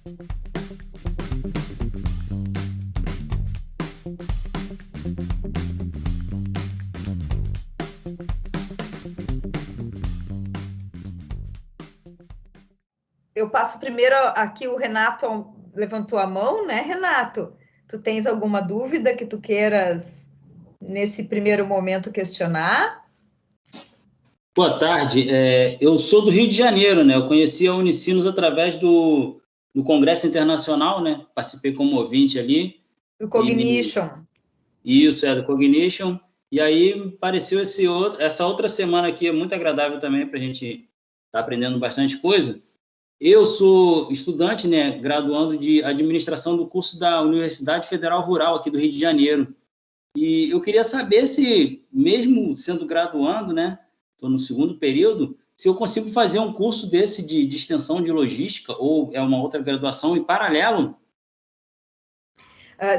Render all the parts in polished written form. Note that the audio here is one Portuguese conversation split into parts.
Eu passo primeiro aqui, o Renato levantou a mão, né, Renato? Tu tens alguma dúvida que tu queiras, nesse primeiro momento, questionar? Boa tarde. Eu sou do Rio de Janeiro, né? Eu conheci a Unicinos através do Congresso Internacional, né? Participei como ouvinte ali. Do Cognition. Isso, do Cognition. E aí apareceu essa outra semana aqui, é muito agradável também para a gente estar aprendendo bastante coisa. Eu sou estudante, né, graduando de administração do curso da Universidade Federal Rural aqui do Rio de Janeiro. E eu queria saber se, mesmo sendo graduando, né, estou no segundo período, se eu consigo fazer um curso desse de extensão de logística ou é uma outra graduação em paralelo.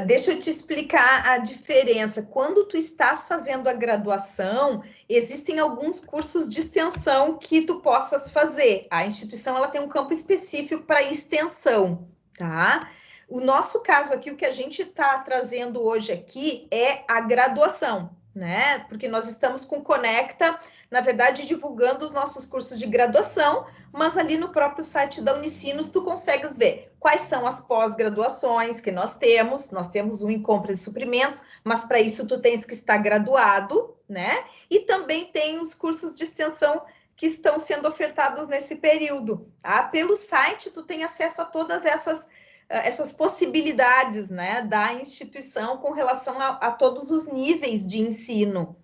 Deixa eu te explicar a diferença. Quando tu estás fazendo a graduação, existem alguns cursos de extensão que tu possas fazer. A instituição ela tem um campo específico para extensão, tá? O nosso caso aqui, o que a gente está trazendo hoje aqui é a graduação, né? Porque nós estamos com o Conecta, na verdade, divulgando os nossos cursos de graduação, mas ali no próprio site da Unicinos tu consegues ver quais são as pós-graduações que nós temos um em compras e suprimentos, mas para isso tu tens que estar graduado, né? E também tem os cursos de extensão que estão sendo ofertados nesse período, tá? Pelo site tu tem acesso a todas essas possibilidades, né, da instituição com relação a todos os níveis de ensino.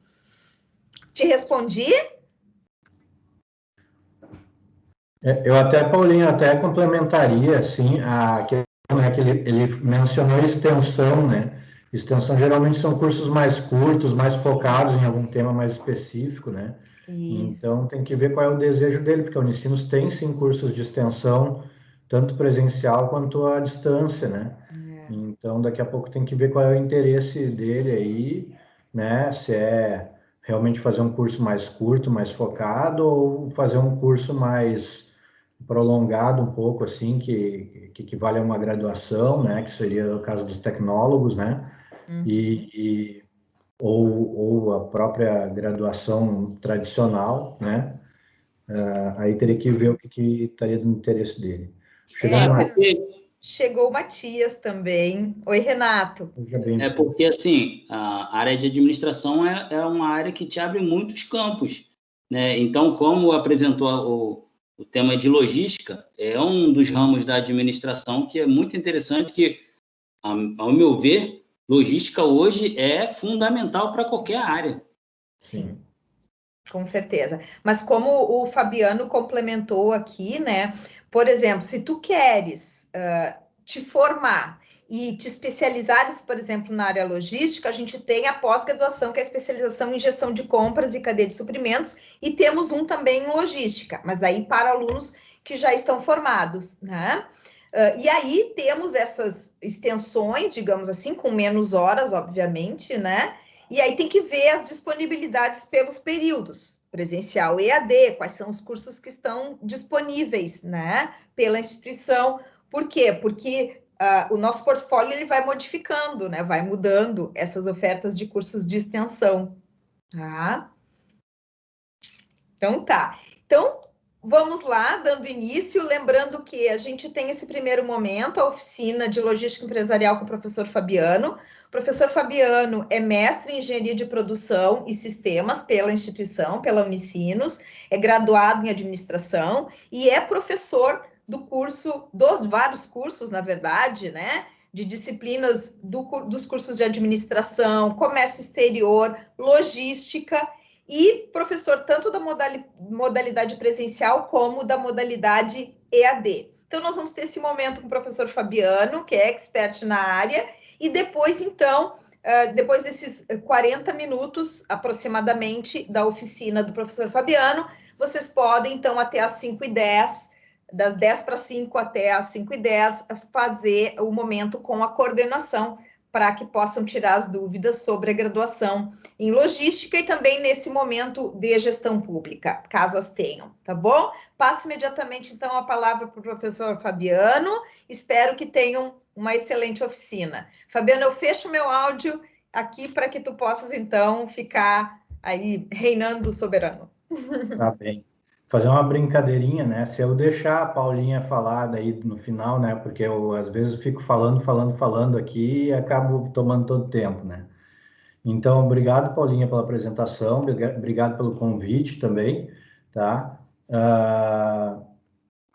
Te respondi? Eu até, Paulinho, até complementaria, assim, a questão, né, que ele mencionou extensão, né? Extensão geralmente são cursos mais curtos, mais focados em algum tema mais específico, né? Isso. Então tem que ver qual é o desejo dele, porque a Unicinos tem sim cursos de extensão, tanto presencial quanto à distância, né? Então daqui a pouco tem que ver qual é o interesse dele aí, né? Se é realmente fazer um curso mais curto, mais focado, ou fazer um curso mais prolongado um pouco, assim, que equivale a uma graduação, né, que seria o caso dos tecnólogos, né, ou a própria graduação tradicional, né, aí teria que ver o que estaria do interesse dele. Chegou o Matias também. Oi, Renato. Porque, assim, a área de administração é uma área que te abre muitos campos, né? Então, como apresentou o tema de logística, é um dos ramos da administração que é muito interessante, que, ao meu ver, logística hoje é fundamental para qualquer área. Sim, com certeza. Mas como o Fabiano complementou aqui, né? Por exemplo, se tu queres te formar e te especializares, por exemplo, na área logística, a gente tem a pós-graduação, que é a especialização em gestão de compras e cadeia de suprimentos, e temos um também em logística, mas aí para alunos que já estão formados, né? E aí temos essas extensões, digamos assim, com menos horas, obviamente, né? E aí tem que ver as disponibilidades pelos períodos, presencial e EAD, quais são os cursos que estão disponíveis, né, pela instituição. Por quê? Porque o nosso portfólio ele vai modificando, né, vai mudando essas ofertas de cursos de extensão, tá? Então tá. Então, vamos lá, dando início, lembrando que a gente tem esse primeiro momento, a oficina de logística empresarial com o professor Fabiano. O professor Fabiano é mestre em engenharia de produção e sistemas pela instituição, pela Unicinos, é graduado em administração e é professor do curso, dos vários cursos, na verdade, né? De disciplinas dos cursos de administração, comércio exterior, logística, e professor tanto da modalidade presencial como da modalidade EAD. Então, nós vamos ter esse momento com o professor Fabiano, que é expert na área, e depois, então, depois desses 40 minutos, aproximadamente, da oficina do professor Fabiano, vocês podem, então, até às 5h10, das 10 para 5 até às 5h10, fazer o momento com a coordenação para que possam tirar as dúvidas sobre a graduação em logística e também nesse momento de gestão pública, caso as tenham, tá bom? Passo imediatamente, então, a palavra para o professor Fabiano. Espero que tenham uma excelente oficina. Fabiano, eu fecho meu áudio aqui para que tu possas, então, ficar aí reinando soberano. Tá bem. Fazer uma brincadeirinha, né? Se eu deixar a Paulinha falar daí no final, né? Porque eu, às vezes, fico falando aqui e acabo tomando todo o tempo, né? Então, obrigado, Paulinha, pela apresentação, obrigado pelo convite também, tá?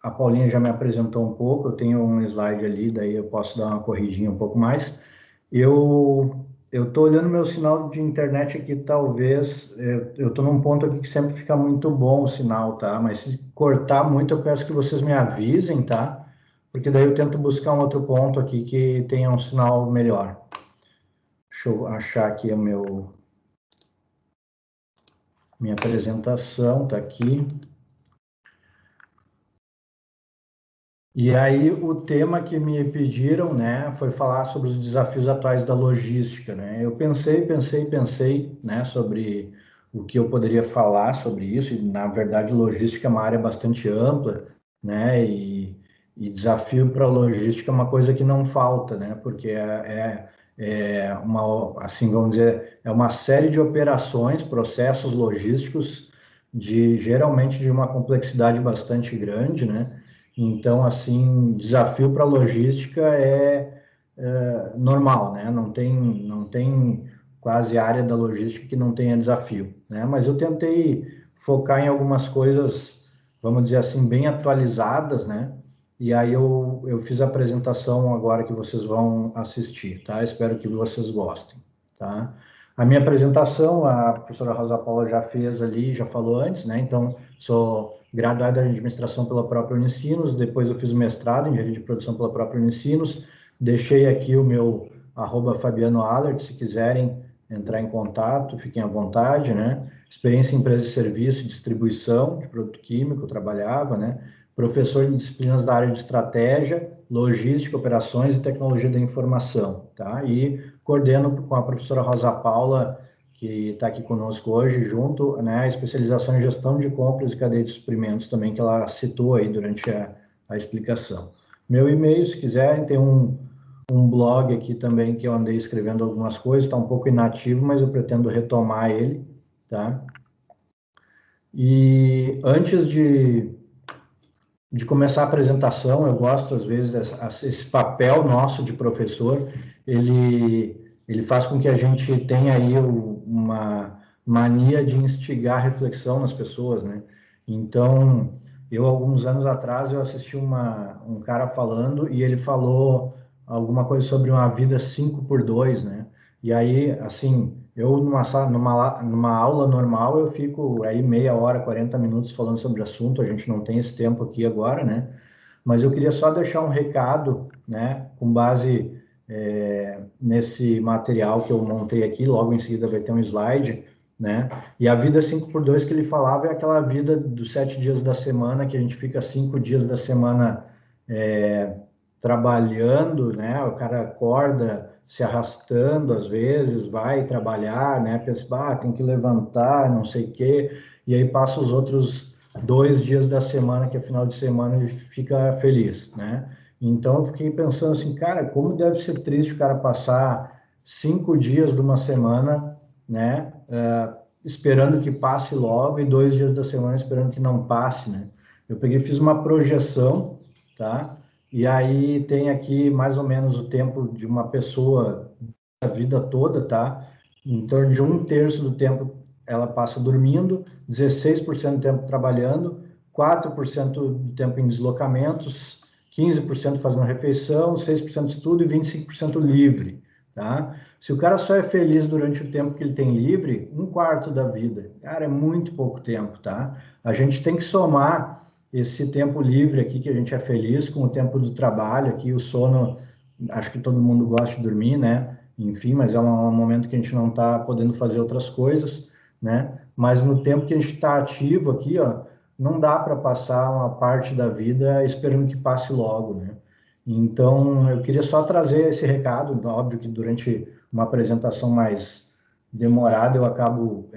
A Paulinha já me apresentou um pouco, eu tenho um slide ali, daí eu posso dar uma corridinha um pouco mais. Eu estou olhando meu sinal de internet aqui, talvez, eu estou num ponto aqui que sempre fica muito bom o sinal, tá? Mas se cortar muito, eu peço que vocês me avisem, tá? Porque daí eu tento buscar um outro ponto aqui que tenha um sinal melhor. Deixa eu achar aqui minha apresentação, tá aqui. E aí o tema que me pediram, né, foi falar sobre os desafios atuais da logística, né? Eu pensei, né, sobre o que eu poderia falar sobre isso. E, na verdade, logística é uma área bastante ampla, né? E desafio para a logística é uma coisa que não falta, né? Porque é uma, assim, vamos dizer, é uma série de operações, processos logísticos geralmente de uma complexidade bastante grande, né? Então, assim, desafio para a logística é normal, né? Não tem quase área da logística que não tenha desafio, né? Mas eu tentei focar em algumas coisas, vamos dizer assim, bem atualizadas, né? E aí eu fiz a apresentação agora que vocês vão assistir, tá? Espero que vocês gostem, tá? A minha apresentação, a professora Rosa Paula já fez ali, já falou antes, né? Então, sou graduado em administração pela própria Unicinos, depois eu fiz o mestrado em engenharia de produção pela própria Unicinos, deixei aqui o meu @fabianoalert, se quiserem entrar em contato, fiquem à vontade, né? Experiência em empresa de serviço e distribuição de produto químico, eu trabalhava, né? Professor de disciplinas da área de estratégia, logística, operações e tecnologia da informação, tá? E coordeno com a professora Rosa Paula, que está aqui conosco hoje, junto, né, a especialização em gestão de compras e cadeia de suprimentos também, que ela citou aí durante a explicação. Meu e-mail, se quiserem, tem um blog aqui também que eu andei escrevendo algumas coisas, está um pouco inativo, mas eu pretendo retomar ele, tá? E antes de começar a apresentação, eu gosto, às vezes, esse papel nosso de professor, ele faz com que a gente tenha aí uma mania de instigar reflexão nas pessoas, né? Então, alguns anos atrás, eu assisti um cara falando e ele falou alguma coisa sobre uma vida 5x2, né? E aí, assim, eu numa aula normal, eu fico aí meia hora, 40 minutos falando sobre o assunto, a gente não tem esse tempo aqui agora, né? Mas eu queria só deixar um recado, né, com base nesse material que eu montei aqui, logo em seguida vai ter um slide, né? E a vida 5x2 que ele falava é aquela vida dos 7 dias da semana, que a gente fica 5 dias da semana trabalhando, né? O cara acorda se arrastando às vezes, vai trabalhar, né? Pensa, tem que levantar, não sei o quê, e aí passa os outros 2 dias da semana, que é final de semana, ele fica feliz, né? Então eu fiquei pensando assim, cara, como deve ser triste o cara passar 5 dias de uma semana, né? Esperando que passe logo, e 2 dias da semana esperando que não passe, né? Eu peguei, fiz uma projeção, tá? E aí tem aqui mais ou menos o tempo de uma pessoa a vida toda, tá? Em torno de 1/3 do tempo ela passa dormindo, 16% do tempo trabalhando, 4% do tempo em deslocamentos, 15% fazendo refeição, 6% de estudo e 25% livre, tá? Se o cara só é feliz durante o tempo que ele tem livre, 1/4 da vida. Cara, é muito pouco tempo, tá? A gente tem que somar esse tempo livre aqui, que a gente é feliz, com o tempo do trabalho aqui, o sono, acho que todo mundo gosta de dormir, né? Enfim, mas é um momento que a gente não está podendo fazer outras coisas, né? Mas no tempo que a gente está ativo aqui, ó, não dá para passar uma parte da vida esperando que passe logo, né? Então, eu queria só trazer esse recado. Óbvio que durante uma apresentação mais demorada eu acabo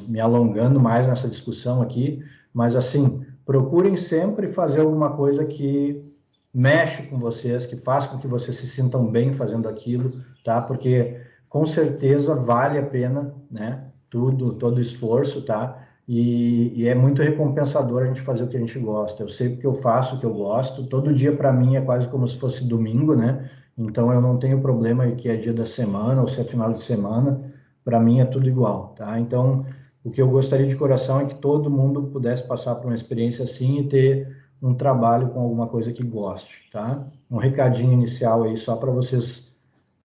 me alongando mais nessa discussão aqui, mas assim, procurem sempre fazer alguma coisa que mexe com vocês, que faz com que vocês se sintam bem fazendo aquilo, tá? Porque com certeza vale a pena, né? Todo o esforço, tá? E é muito recompensador a gente fazer o que a gente gosta. Eu sei porque eu faço o que eu gosto. Todo dia para mim é quase como se fosse domingo, né? Então eu não tenho problema que é dia da semana ou se é final de semana. Para mim é tudo igual, tá? Então o que eu gostaria de coração é que todo mundo pudesse passar por uma experiência assim e ter um trabalho com alguma coisa que goste, tá? Um recadinho inicial aí só para vocês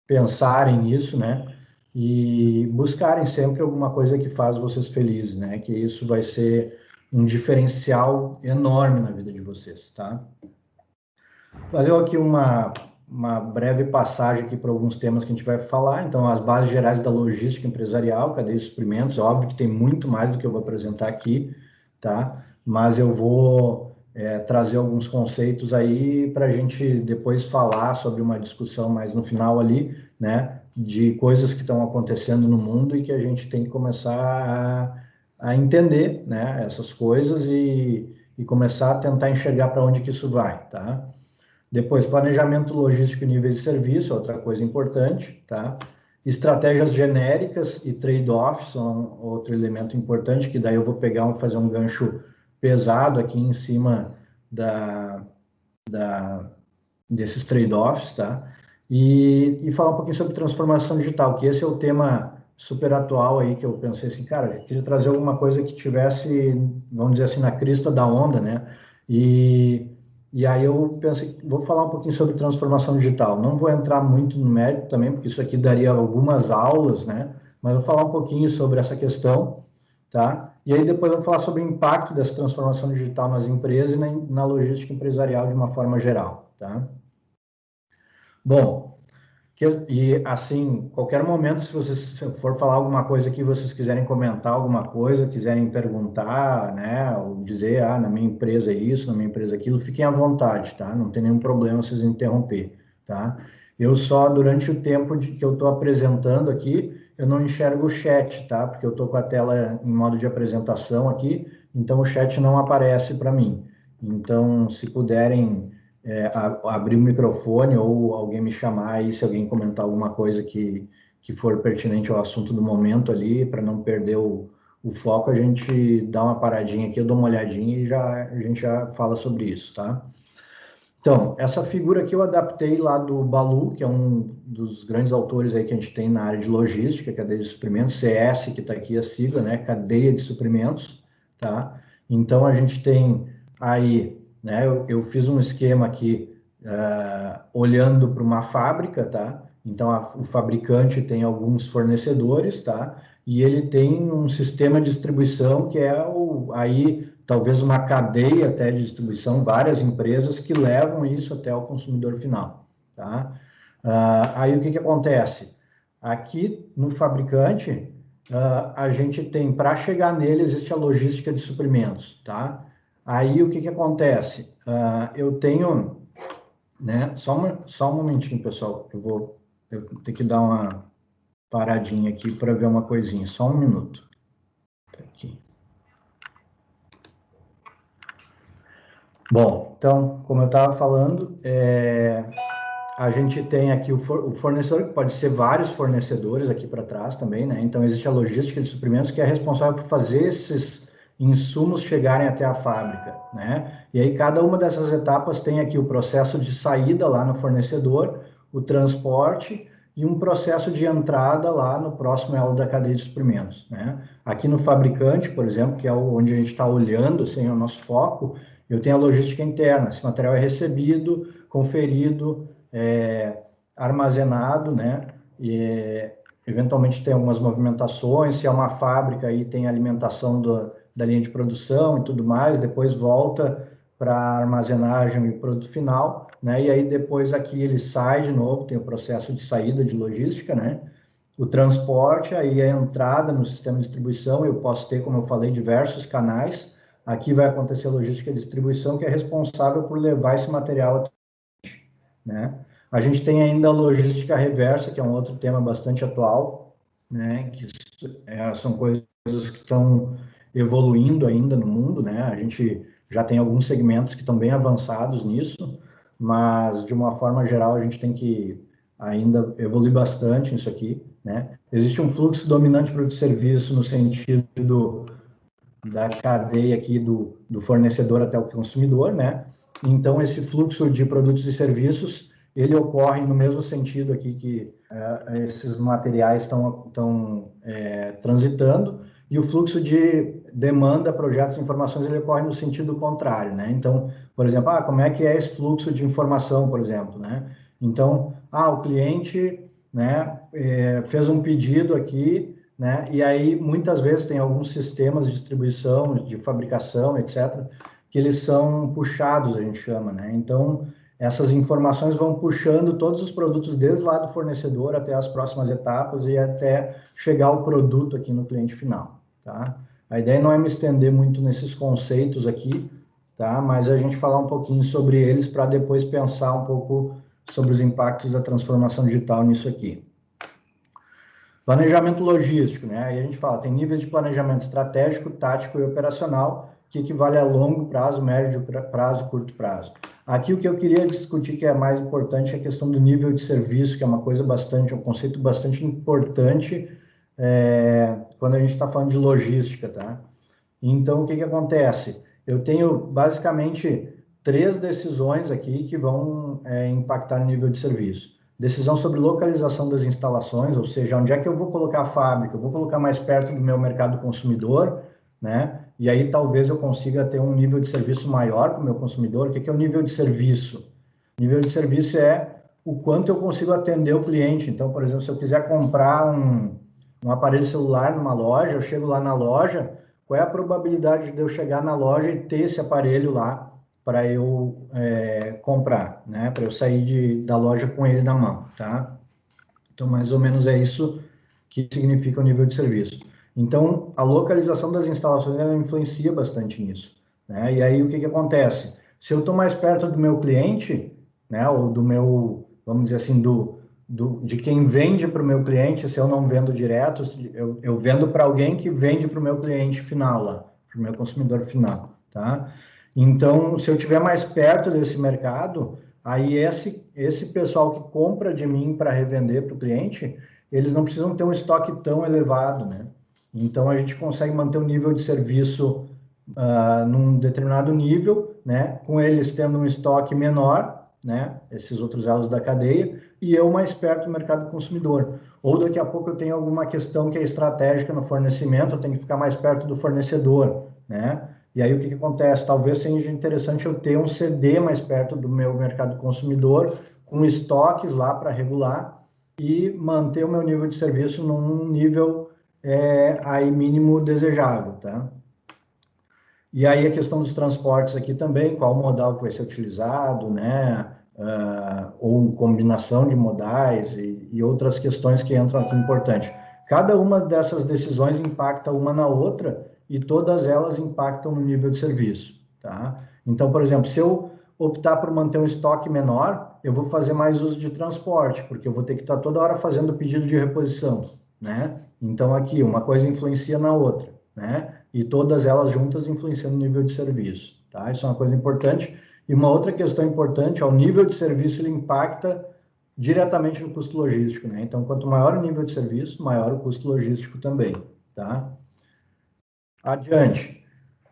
pensarem nisso, né? E buscarem sempre alguma coisa que faz vocês felizes, né? Que isso vai ser um diferencial enorme na vida de vocês, tá? Fazer aqui uma breve passagem aqui para alguns temas que a gente vai falar. Então, as bases gerais da logística empresarial, cadeia de suprimentos. Óbvio que tem muito mais do que eu vou apresentar aqui, tá? Mas eu vou trazer alguns conceitos aí para a gente depois falar sobre uma discussão mais no final ali, né? De coisas que estão acontecendo no mundo e que a gente tem que começar a entender, né? Essas coisas e começar a tentar enxergar para onde que isso vai, tá? Depois, planejamento logístico e níveis de serviço, outra coisa importante, tá? Estratégias genéricas e trade-offs são outro elemento importante, que daí eu vou pegar fazer um gancho pesado aqui em cima desses trade-offs, tá? E falar um pouquinho sobre transformação digital, que esse é o tema super atual aí, que eu pensei assim, cara, eu queria trazer alguma coisa que tivesse, vamos dizer assim, na crista da onda, né? E aí eu pensei, vou falar um pouquinho sobre transformação digital. Não vou entrar muito no mérito também, porque isso aqui daria algumas aulas, né? Mas vou falar um pouquinho sobre essa questão, tá? E aí depois vamos falar sobre o impacto dessa transformação digital nas empresas e na logística empresarial de uma forma geral, tá? Bom, e assim, qualquer momento, se vocês for falar alguma coisa que vocês quiserem comentar alguma coisa, quiserem perguntar, né, ou dizer, na minha empresa é isso, na minha empresa é aquilo, fiquem à vontade, tá? Não tem nenhum problema vocês interromper, tá? Eu só, durante o tempo que eu estou apresentando aqui, eu não enxergo o chat, tá? Porque eu estou com a tela em modo de apresentação aqui, então o chat não aparece para mim. Então, se puderem abrir o microfone ou alguém me chamar aí, se alguém comentar alguma coisa que for pertinente ao assunto do momento ali, para não perder o foco, a gente dá uma paradinha aqui, eu dou uma olhadinha e a gente já fala sobre isso, tá? Então, essa figura aqui eu adaptei lá do Balu, que é um dos grandes autores aí que a gente tem na área de logística, cadeia de suprimentos, CS, que está aqui a sigla, né? Cadeia de suprimentos, tá? Então, a gente tem aí, né? Eu fiz um esquema aqui, olhando para uma fábrica, tá? Então, o fabricante tem alguns fornecedores, tá? E ele tem um sistema de distribuição que é aí talvez uma cadeia até de distribuição, várias empresas que levam isso até o consumidor final, tá? Aí o que acontece? Aqui no fabricante, a gente tem, para chegar nele, existe a logística de suprimentos, tá? Aí o que acontece? Eu tenho, né? Só um momentinho, pessoal, eu tenho que dar uma paradinha aqui para ver uma coisinha, só um minuto. Tá aqui. Bom, então, como eu estava falando, a gente tem aqui o fornecedor, que pode ser vários fornecedores aqui para trás também, né? Então, existe a logística de suprimentos, que é responsável por fazer esses insumos chegarem até a fábrica, né? E aí, cada uma dessas etapas tem aqui o processo de saída lá no fornecedor, o transporte e um processo de entrada lá no próximo elo da cadeia de suprimentos, né? Aqui no fabricante, por exemplo, que é onde a gente está olhando, assim, é o nosso foco, eu tenho a logística interna, esse material é recebido, conferido, armazenado, né? E eventualmente tem algumas movimentações, se é uma fábrica aí tem alimentação da linha de produção e tudo mais, depois volta para a armazenagem e produto final, né? E aí depois aqui ele sai de novo, tem o processo de saída de logística, né? O transporte, aí a entrada no sistema de distribuição, eu posso ter, como eu falei, diversos canais. Aqui vai acontecer a logística de distribuição, que é responsável por levar esse material. né? A gente tem ainda a logística reversa, que é um outro tema bastante atual, né? Que são coisas que estão evoluindo ainda no mundo, né? A gente já tem alguns segmentos que estão bem avançados nisso, mas de uma forma geral a gente tem que ainda evoluir bastante nisso aqui, né? Existe um fluxo dominante para o serviço no sentido da cadeia aqui do fornecedor até o consumidor, né? Então, esse fluxo de produtos e serviços, ele ocorre no mesmo sentido aqui que esses materiais estão transitando, e o fluxo de demanda, projetos e informações, ele ocorre no sentido contrário, né? Então, por exemplo, como é que é esse fluxo de informação, por exemplo, né? Então, o cliente, né, fez um pedido aqui, né? E aí, muitas vezes, tem alguns sistemas de distribuição, de fabricação, etc., que eles são puxados, a gente chama, né? Então, essas informações vão puxando todos os produtos desde lá do fornecedor até as próximas etapas e até chegar ao produto aqui no cliente final, tá? A ideia não é me estender muito nesses conceitos aqui, tá? Mas a gente falar um pouquinho sobre eles para depois pensar um pouco sobre os impactos da transformação digital nisso aqui. Planejamento logístico, né? Aí a gente fala, tem níveis de planejamento estratégico, tático e operacional, que equivale a longo prazo, médio prazo e curto prazo. Aqui o que eu queria discutir, que é mais importante, é a questão do nível de serviço, que é uma coisa bastante, um conceito bastante importante quando a gente está falando de logística, tá? Então, o que acontece? Eu tenho basicamente 3 decisões aqui que vão impactar no nível de serviço. Decisão sobre localização das instalações, ou seja, onde é que eu vou colocar a fábrica? Eu vou colocar mais perto do meu mercado consumidor, né? E aí talvez eu consiga ter um nível de serviço maior para o meu consumidor. O que é o nível de serviço? O nível de serviço é o quanto eu consigo atender o cliente. Então, por exemplo, se eu quiser comprar um aparelho celular numa loja, eu chego lá na loja, qual é a probabilidade de eu chegar na loja e ter esse aparelho lá para eu comprar, né? Para eu sair da loja com ele na mão, tá? Então, mais ou menos é isso que significa o nível de serviço. Então, a localização das instalações, ela influencia bastante nisso, né? E aí, o que acontece? Se eu estou mais perto do meu cliente, né? Ou do meu, vamos dizer assim, de quem vende para o meu cliente, se eu não vendo direto, eu vendo para alguém que vende para o meu cliente final lá, para o meu consumidor final, tá? Então, se eu estiver mais perto desse mercado, aí esse pessoal que compra de mim para revender para o cliente, eles não precisam ter um estoque tão elevado, né? Então, a gente consegue manter o nível de serviço num determinado nível, né? Com eles tendo um estoque menor, né? Esses outros elos da cadeia, e eu mais perto do mercado consumidor. Ou daqui a pouco eu tenho alguma questão que é estratégica no fornecimento, eu tenho que ficar mais perto do fornecedor, né? E aí o que acontece? Talvez seja interessante eu ter um CD mais perto do meu mercado consumidor, com estoques lá para regular e manter o meu nível de serviço num nível aí mínimo desejável, tá? E aí a questão dos transportes aqui também, qual modal que vai ser utilizado, né? Ou combinação de modais e outras questões que entram aqui importantes. Cada uma dessas decisões impacta uma na outra e todas elas impactam no nível de serviço, tá? Então, por exemplo, se eu optar por manter um estoque menor, eu vou fazer mais uso de transporte, porque eu vou ter que estar toda hora fazendo pedido de reposição, né? Então, aqui, uma coisa influencia na outra, né? E todas elas juntas influenciam no nível de serviço, tá? Isso é uma coisa importante. E uma outra questão importante, o nível de serviço, ele impacta diretamente no custo logístico, né? Então, quanto maior o nível de serviço, maior o custo logístico também, tá? Adiante.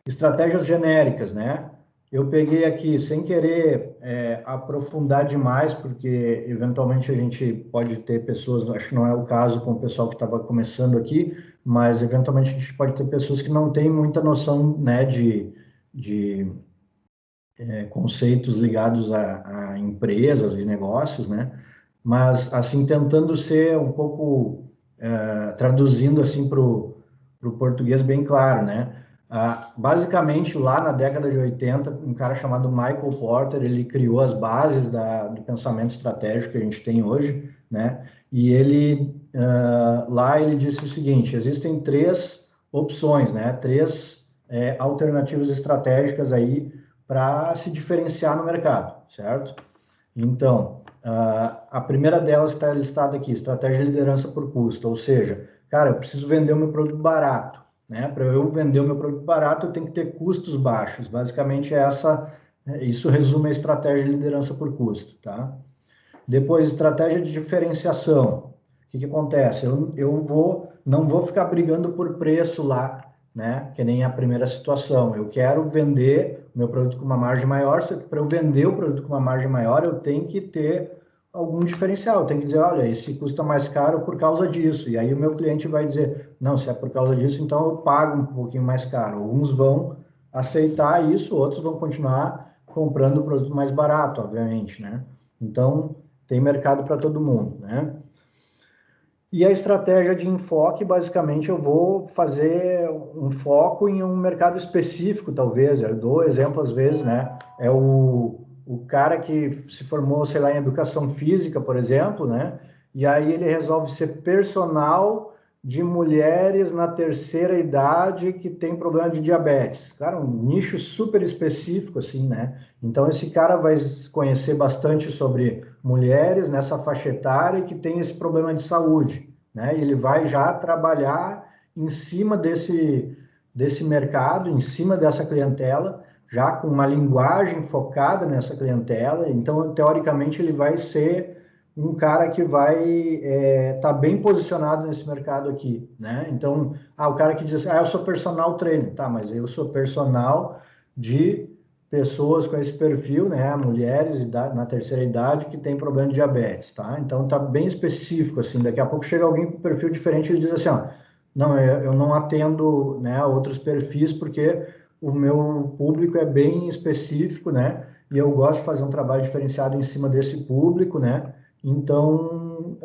Estratégias genéricas, né? Eu peguei aqui, sem querer aprofundar demais, porque eventualmente a gente pode ter pessoas, acho que não é o caso com o pessoal que estava começando aqui, mas eventualmente a gente pode ter pessoas que não têm muita noção, né, de conceitos ligados a empresas e negócios, né? Mas, assim, tentando ser um pouco, traduzindo, assim, para o português bem claro, né? Basicamente, lá na década de 80, um cara chamado Michael Porter, ele criou as bases do pensamento estratégico que a gente tem hoje, né? E ele, lá ele disse o seguinte, existem 3 opções, né? 3 alternativas estratégicas aí para se diferenciar no mercado, certo? Então, a primeira delas está listada aqui, estratégia de liderança por custo, ou seja, cara, eu preciso vender o meu produto barato, né? Para eu vender o meu produto barato, eu tenho que ter custos baixos. Basicamente, isso resume a estratégia de liderança por custo, tá? Depois, estratégia de diferenciação. O que acontece? Não vou ficar brigando por preço lá, né? Que nem a primeira situação. Eu quero vender o meu produto com uma margem maior, só que para eu vender o produto com uma margem maior, eu tenho que ter algum diferencial. Eu tenho que dizer, olha, esse custa mais caro por causa disso. E aí o meu cliente vai dizer, não, se é por causa disso, então eu pago um pouquinho mais caro. Alguns vão aceitar isso, outros vão continuar comprando o produto mais barato, obviamente, né? Então, tem mercado para todo mundo, né? E a estratégia de enfoque, basicamente, eu vou fazer um foco em um mercado específico, talvez. Eu dou exemplo, às vezes, né? É o cara que se formou, sei lá, em educação física, por exemplo, né? E aí ele resolve ser personal de mulheres na terceira idade que tem problema de diabetes. Cara, um nicho super específico, assim, né? Então, esse cara vai conhecer bastante sobre mulheres nessa faixa etária que tem esse problema de saúde, né? E ele vai já trabalhar em cima desse mercado, em cima dessa clientela, já com uma linguagem focada nessa clientela. Então, teoricamente, ele vai ser um cara que vai estar bem posicionado nesse mercado aqui, né? Então, o cara que diz, eu sou personal trainer, tá? Mas eu sou personal de pessoas com esse perfil, né, mulheres na terceira idade que tem problema de diabetes, tá? Então tá bem específico, assim, daqui a pouco chega alguém com perfil diferente e ele diz assim, ó, não, eu não atendo, né, outros perfis porque o meu público é bem específico, né, e eu gosto de fazer um trabalho diferenciado em cima desse público, né, então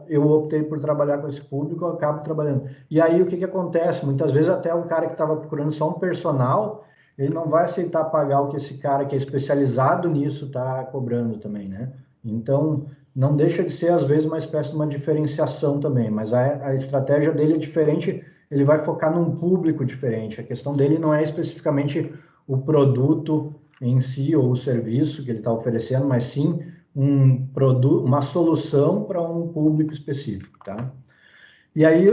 eu optei por trabalhar com esse público, eu acabo trabalhando. E aí o que acontece? Muitas vezes até o cara que estava procurando só um personal, ele não vai aceitar pagar o que esse cara que é especializado nisso está cobrando também, né? Então, não deixa de ser, às vezes, uma espécie de uma diferenciação também, mas a estratégia dele é diferente, ele vai focar num público diferente. A questão dele não é especificamente o produto em si ou o serviço que ele está oferecendo, mas sim um produto, uma solução para um público específico, tá? E aí,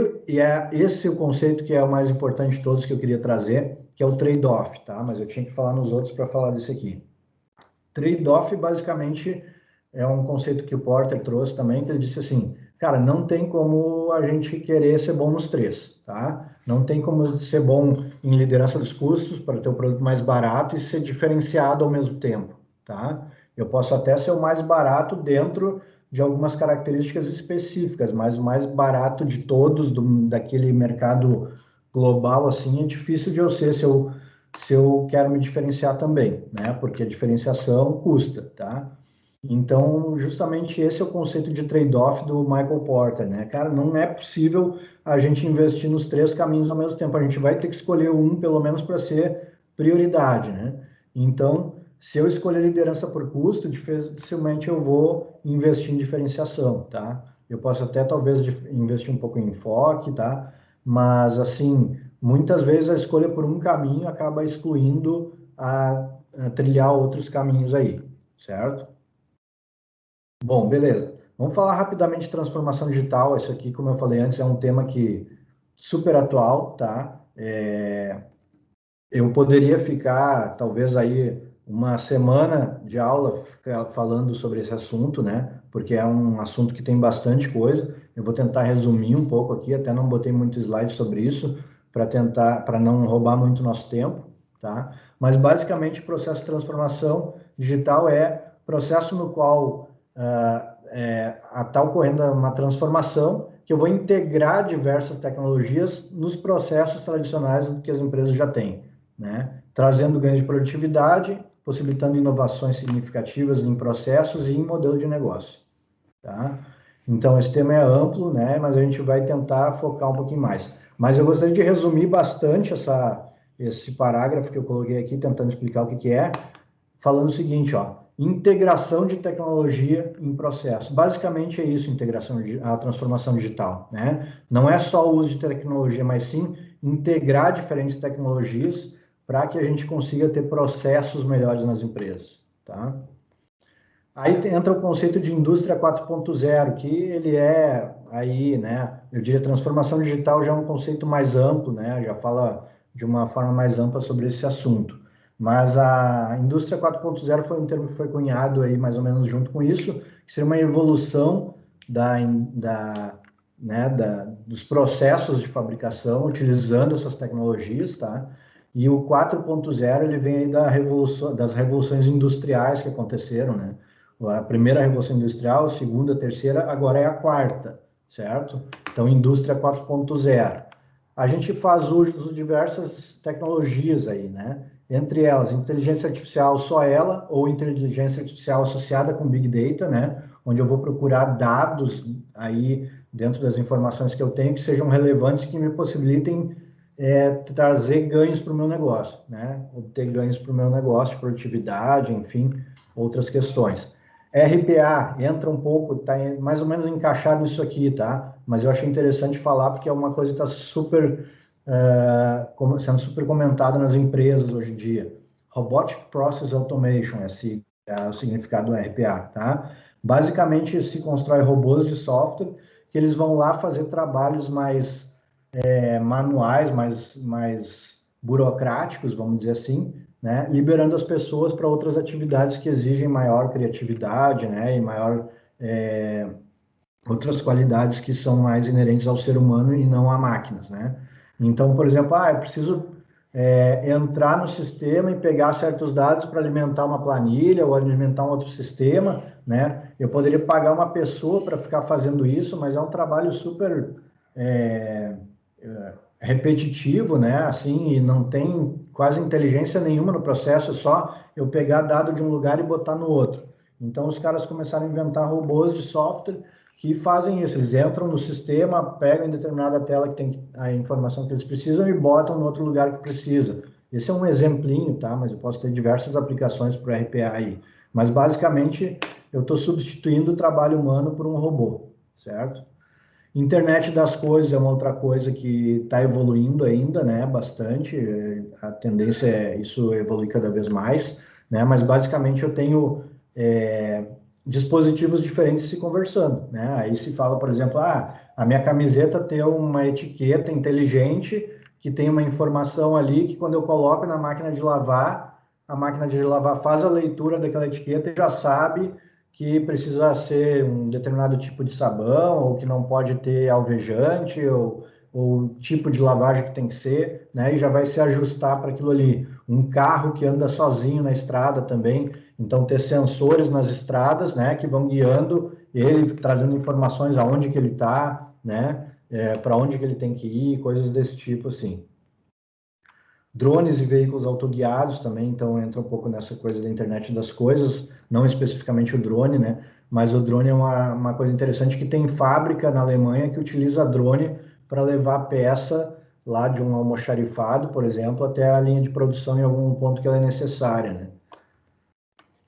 esse o conceito que é o mais importante de todos que eu queria trazer, que é o trade-off, tá? Mas eu tinha que falar nos outros para falar desse aqui. Trade-off, basicamente, é um conceito que o Porter trouxe também, que ele disse assim, cara, não tem como a gente querer ser bom nos três, tá? Não tem como ser bom em liderança dos custos para ter o produto mais barato e ser diferenciado ao mesmo tempo, tá? Eu posso até ser o mais barato dentro de algumas características específicas, mas o mais barato de todos daquele mercado global, assim, é difícil de eu ser se eu quero me diferenciar também, né? Porque a diferenciação custa, tá? Então, justamente esse é o conceito de trade-off do Michael Porter, né? Cara, não é possível a gente investir nos três caminhos ao mesmo tempo. A gente vai ter que escolher um, pelo menos, para ser prioridade, né? Então, se eu escolher liderança por custo, dificilmente eu vou investir em diferenciação, tá? Eu posso até, talvez, investir um pouco em enfoque, tá? Mas, assim, muitas vezes a escolha por um caminho acaba excluindo a trilhar outros caminhos aí, certo? Bom, beleza. Vamos falar rapidamente de transformação digital. Isso aqui, como eu falei antes, é um tema que super atual, tá? Eu poderia ficar, talvez aí, uma semana de aula falando sobre esse assunto, né? Porque é um assunto que tem bastante coisa. Eu vou tentar resumir um pouco aqui, até não botei muito slide sobre isso, para não roubar muito nosso tempo, tá? Mas basicamente o processo de transformação digital é processo no qual está ocorrendo uma transformação que eu vou integrar diversas tecnologias nos processos tradicionais que as empresas já têm, né? Trazendo ganhos de produtividade, possibilitando inovações significativas em processos e em modelo de negócio, tá? Então, esse tema é amplo, né? Mas a gente vai tentar focar um pouquinho mais. Mas eu gostaria de resumir bastante esse parágrafo que eu coloquei aqui, tentando explicar o que é, falando o seguinte, ó, integração de tecnologia em processo. Basicamente é isso, a transformação digital, né? Não é só o uso de tecnologia, mas sim integrar diferentes tecnologias para que a gente consiga ter processos melhores nas empresas, tá? Aí entra o conceito de indústria 4.0, que ele é aí, né? Eu diria transformação digital já é um conceito mais amplo, né? Já fala de uma forma mais ampla sobre esse assunto. Mas a indústria 4.0 foi um termo que foi cunhado aí mais ou menos junto com isso, que seria uma evolução dos processos de fabricação utilizando essas tecnologias, tá? E o 4.0 ele vem aí das revoluções industriais que aconteceram, né? A primeira revolução industrial, a segunda, a terceira, agora é a quarta, certo? Então, indústria 4.0. A gente faz uso de diversas tecnologias aí, né? Entre elas, inteligência artificial, só ela, ou inteligência artificial associada com Big Data, né? Onde eu vou procurar dados aí dentro das informações que eu tenho que sejam relevantes, que me possibilitem trazer ganhos para o meu negócio, né? Obter ganhos para o meu negócio, produtividade, enfim, outras questões. RPA entra um pouco, está mais ou menos encaixado nisso aqui, tá? Mas eu achei interessante falar porque é uma coisa que está sendo super comentada nas empresas hoje em dia. Robotic Process Automation, esse é o significado do RPA, tá? Basicamente, se constrói robôs de software que eles vão lá fazer trabalhos mais manuais, mais burocráticos, vamos dizer assim, né? Liberando as pessoas para outras atividades que exigem maior criatividade, né? E maior outras qualidades que são mais inerentes ao ser humano e não a máquinas, né? Então, por exemplo, eu preciso entrar no sistema e pegar certos dados para alimentar uma planilha ou alimentar um outro sistema, né? Eu poderia pagar uma pessoa para ficar fazendo isso, mas é um trabalho super repetitivo, né? Assim, e não tem quase inteligência nenhuma no processo, é só eu pegar dado de um lugar e botar no outro. Então, os caras começaram a inventar robôs de software que fazem isso. Eles entram no sistema, pegam em determinada tela que tem a informação que eles precisam e botam no outro lugar que precisa. Esse é um exemplinho, tá? Mas eu posso ter diversas aplicações para o RPA aí. Mas, basicamente, eu estou substituindo o trabalho humano por um robô, certo? Internet das coisas é uma outra coisa que está evoluindo ainda, né? Bastante. A tendência é isso evoluir cada vez mais, né? Mas basicamente eu tenho dispositivos diferentes se conversando, né? Aí se fala, por exemplo, a minha camiseta tem uma etiqueta inteligente que tem uma informação ali que quando eu coloco na máquina de lavar, a máquina de lavar faz a leitura daquela etiqueta e já sabe que precisa ser um determinado tipo de sabão, ou que não pode ter alvejante, ou tipo de lavagem que tem que ser, né? E já vai se ajustar para aquilo ali. Um carro que anda sozinho na estrada também, então ter sensores nas estradas, né? Que vão guiando ele, trazendo informações aonde que ele está, né? Para onde que ele tem que ir, coisas desse tipo, assim. Drones e veículos autoguiados também, então entra um pouco nessa coisa da internet das coisas, não especificamente o drone, né? Mas o drone é uma coisa interessante que tem fábrica na Alemanha que utiliza drone para levar peça lá de um almoxarifado, por exemplo, até a linha de produção em algum ponto que ela é necessária, né?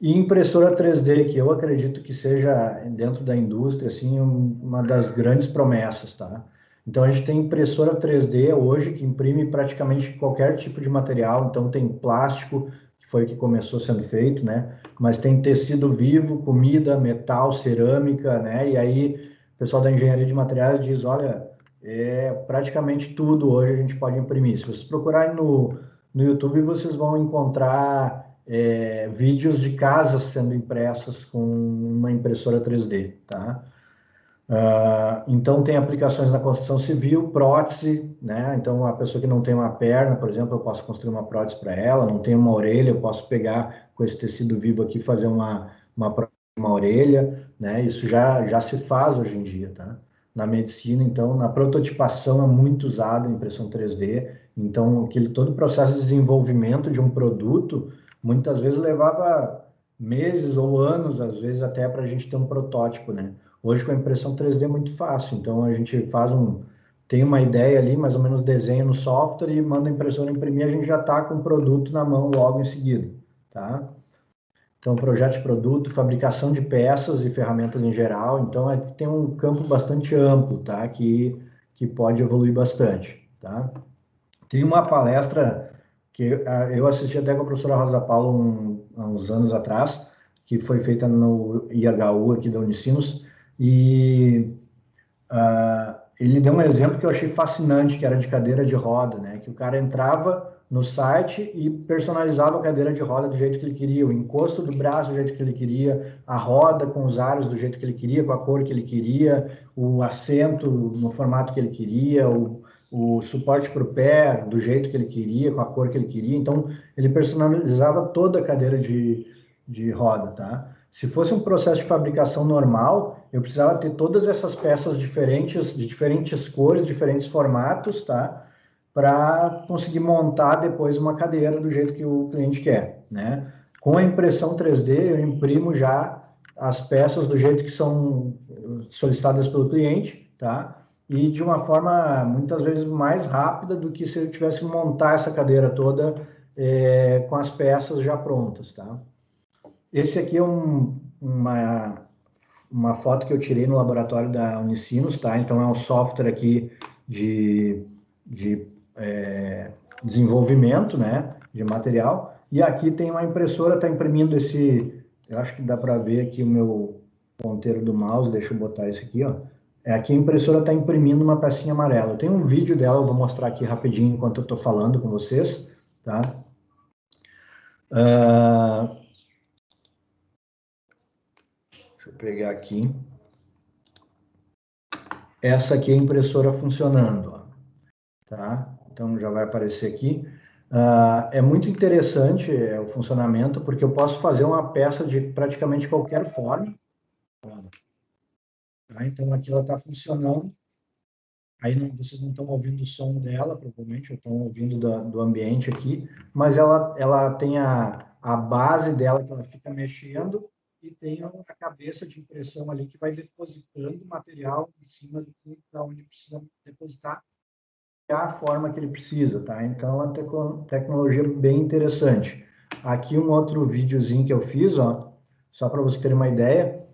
E impressora 3D, que eu acredito que seja, dentro da indústria, assim, uma das grandes promessas, tá? Então, a gente tem impressora 3D hoje que imprime praticamente qualquer tipo de material. Então, tem plástico, que foi o que começou sendo feito, né? Mas tem tecido vivo, comida, metal, cerâmica, né? E aí, o pessoal da engenharia de materiais diz, olha, praticamente tudo hoje a gente pode imprimir. Se vocês procurarem no YouTube, vocês vão encontrar vídeos de casas sendo impressas com uma impressora 3D, tá? Então, tem aplicações na construção civil, prótese, né? Então, a pessoa que não tem uma perna, por exemplo, eu posso construir uma prótese para ela, não tem uma orelha, eu posso pegar com esse tecido vivo aqui e fazer uma orelha, né? Isso já se faz hoje em dia, tá? Na medicina, então, na prototipação é muito usado a impressão 3D, então, todo o processo de desenvolvimento de um produto, muitas vezes levava meses ou anos, às vezes até para a gente ter um protótipo, né? Hoje com a impressão 3D é muito fácil, então a gente tem uma ideia ali, mais ou menos desenha no software e manda a impressora imprimir, a gente já está com o produto na mão logo em seguida, tá? Então, projeto de produto, fabricação de peças e ferramentas em geral, então tem um campo bastante amplo, tá? Que pode evoluir bastante, tá? Tem uma palestra que eu assisti até com a professora Rosa Paulo há uns anos atrás, que foi feita no IHU aqui da Unicinos, e ele deu um exemplo que eu achei fascinante, que era de cadeira de roda, né? Que o cara entrava no site e personalizava a cadeira de roda do jeito que ele queria, o encosto do braço do jeito que ele queria, a roda com os aros do jeito que ele queria, com a cor que ele queria, o assento no formato que ele queria, o suporte para o pé do jeito que ele queria, com a cor que ele queria. Então, ele personalizava toda a cadeira de roda, tá? Se fosse um processo de fabricação normal, eu precisava ter todas essas peças diferentes, de diferentes cores, diferentes formatos, tá? Para conseguir montar depois uma cadeira do jeito que o cliente quer, né? Com a impressão 3D, eu imprimo já as peças do jeito que são solicitadas pelo cliente, tá? E de uma forma, muitas vezes, mais rápida do que se eu tivesse que montar essa cadeira toda com as peças já prontas, tá? Esse aqui é uma foto que eu tirei no laboratório da Unicinos, tá? Então, é um software aqui de desenvolvimento, né, de material. E aqui tem uma impressora, está imprimindo eu acho que dá para ver aqui o meu ponteiro do mouse, deixa eu botar isso aqui, ó. Aqui a impressora está imprimindo uma pecinha amarela. Eu tenho um vídeo dela, eu vou mostrar aqui rapidinho enquanto eu estou falando com vocês, tá? Deixa eu pegar aqui. Essa aqui é a impressora funcionando, ó, tá? Então já vai aparecer aqui. É muito interessante o funcionamento, porque eu posso fazer uma peça de praticamente qualquer forma. Tá? Então aqui ela está funcionando. Aí vocês não estão ouvindo o som dela, provavelmente, ou estão ouvindo do ambiente aqui, mas ela tem a base dela que ela fica mexendo e tem a cabeça de impressão ali que vai depositando o material em cima da onde precisa depositar a forma que ele precisa, tá? Então, é uma tecnologia bem interessante. Aqui um outro videozinho que eu fiz, ó, só para você ter uma ideia,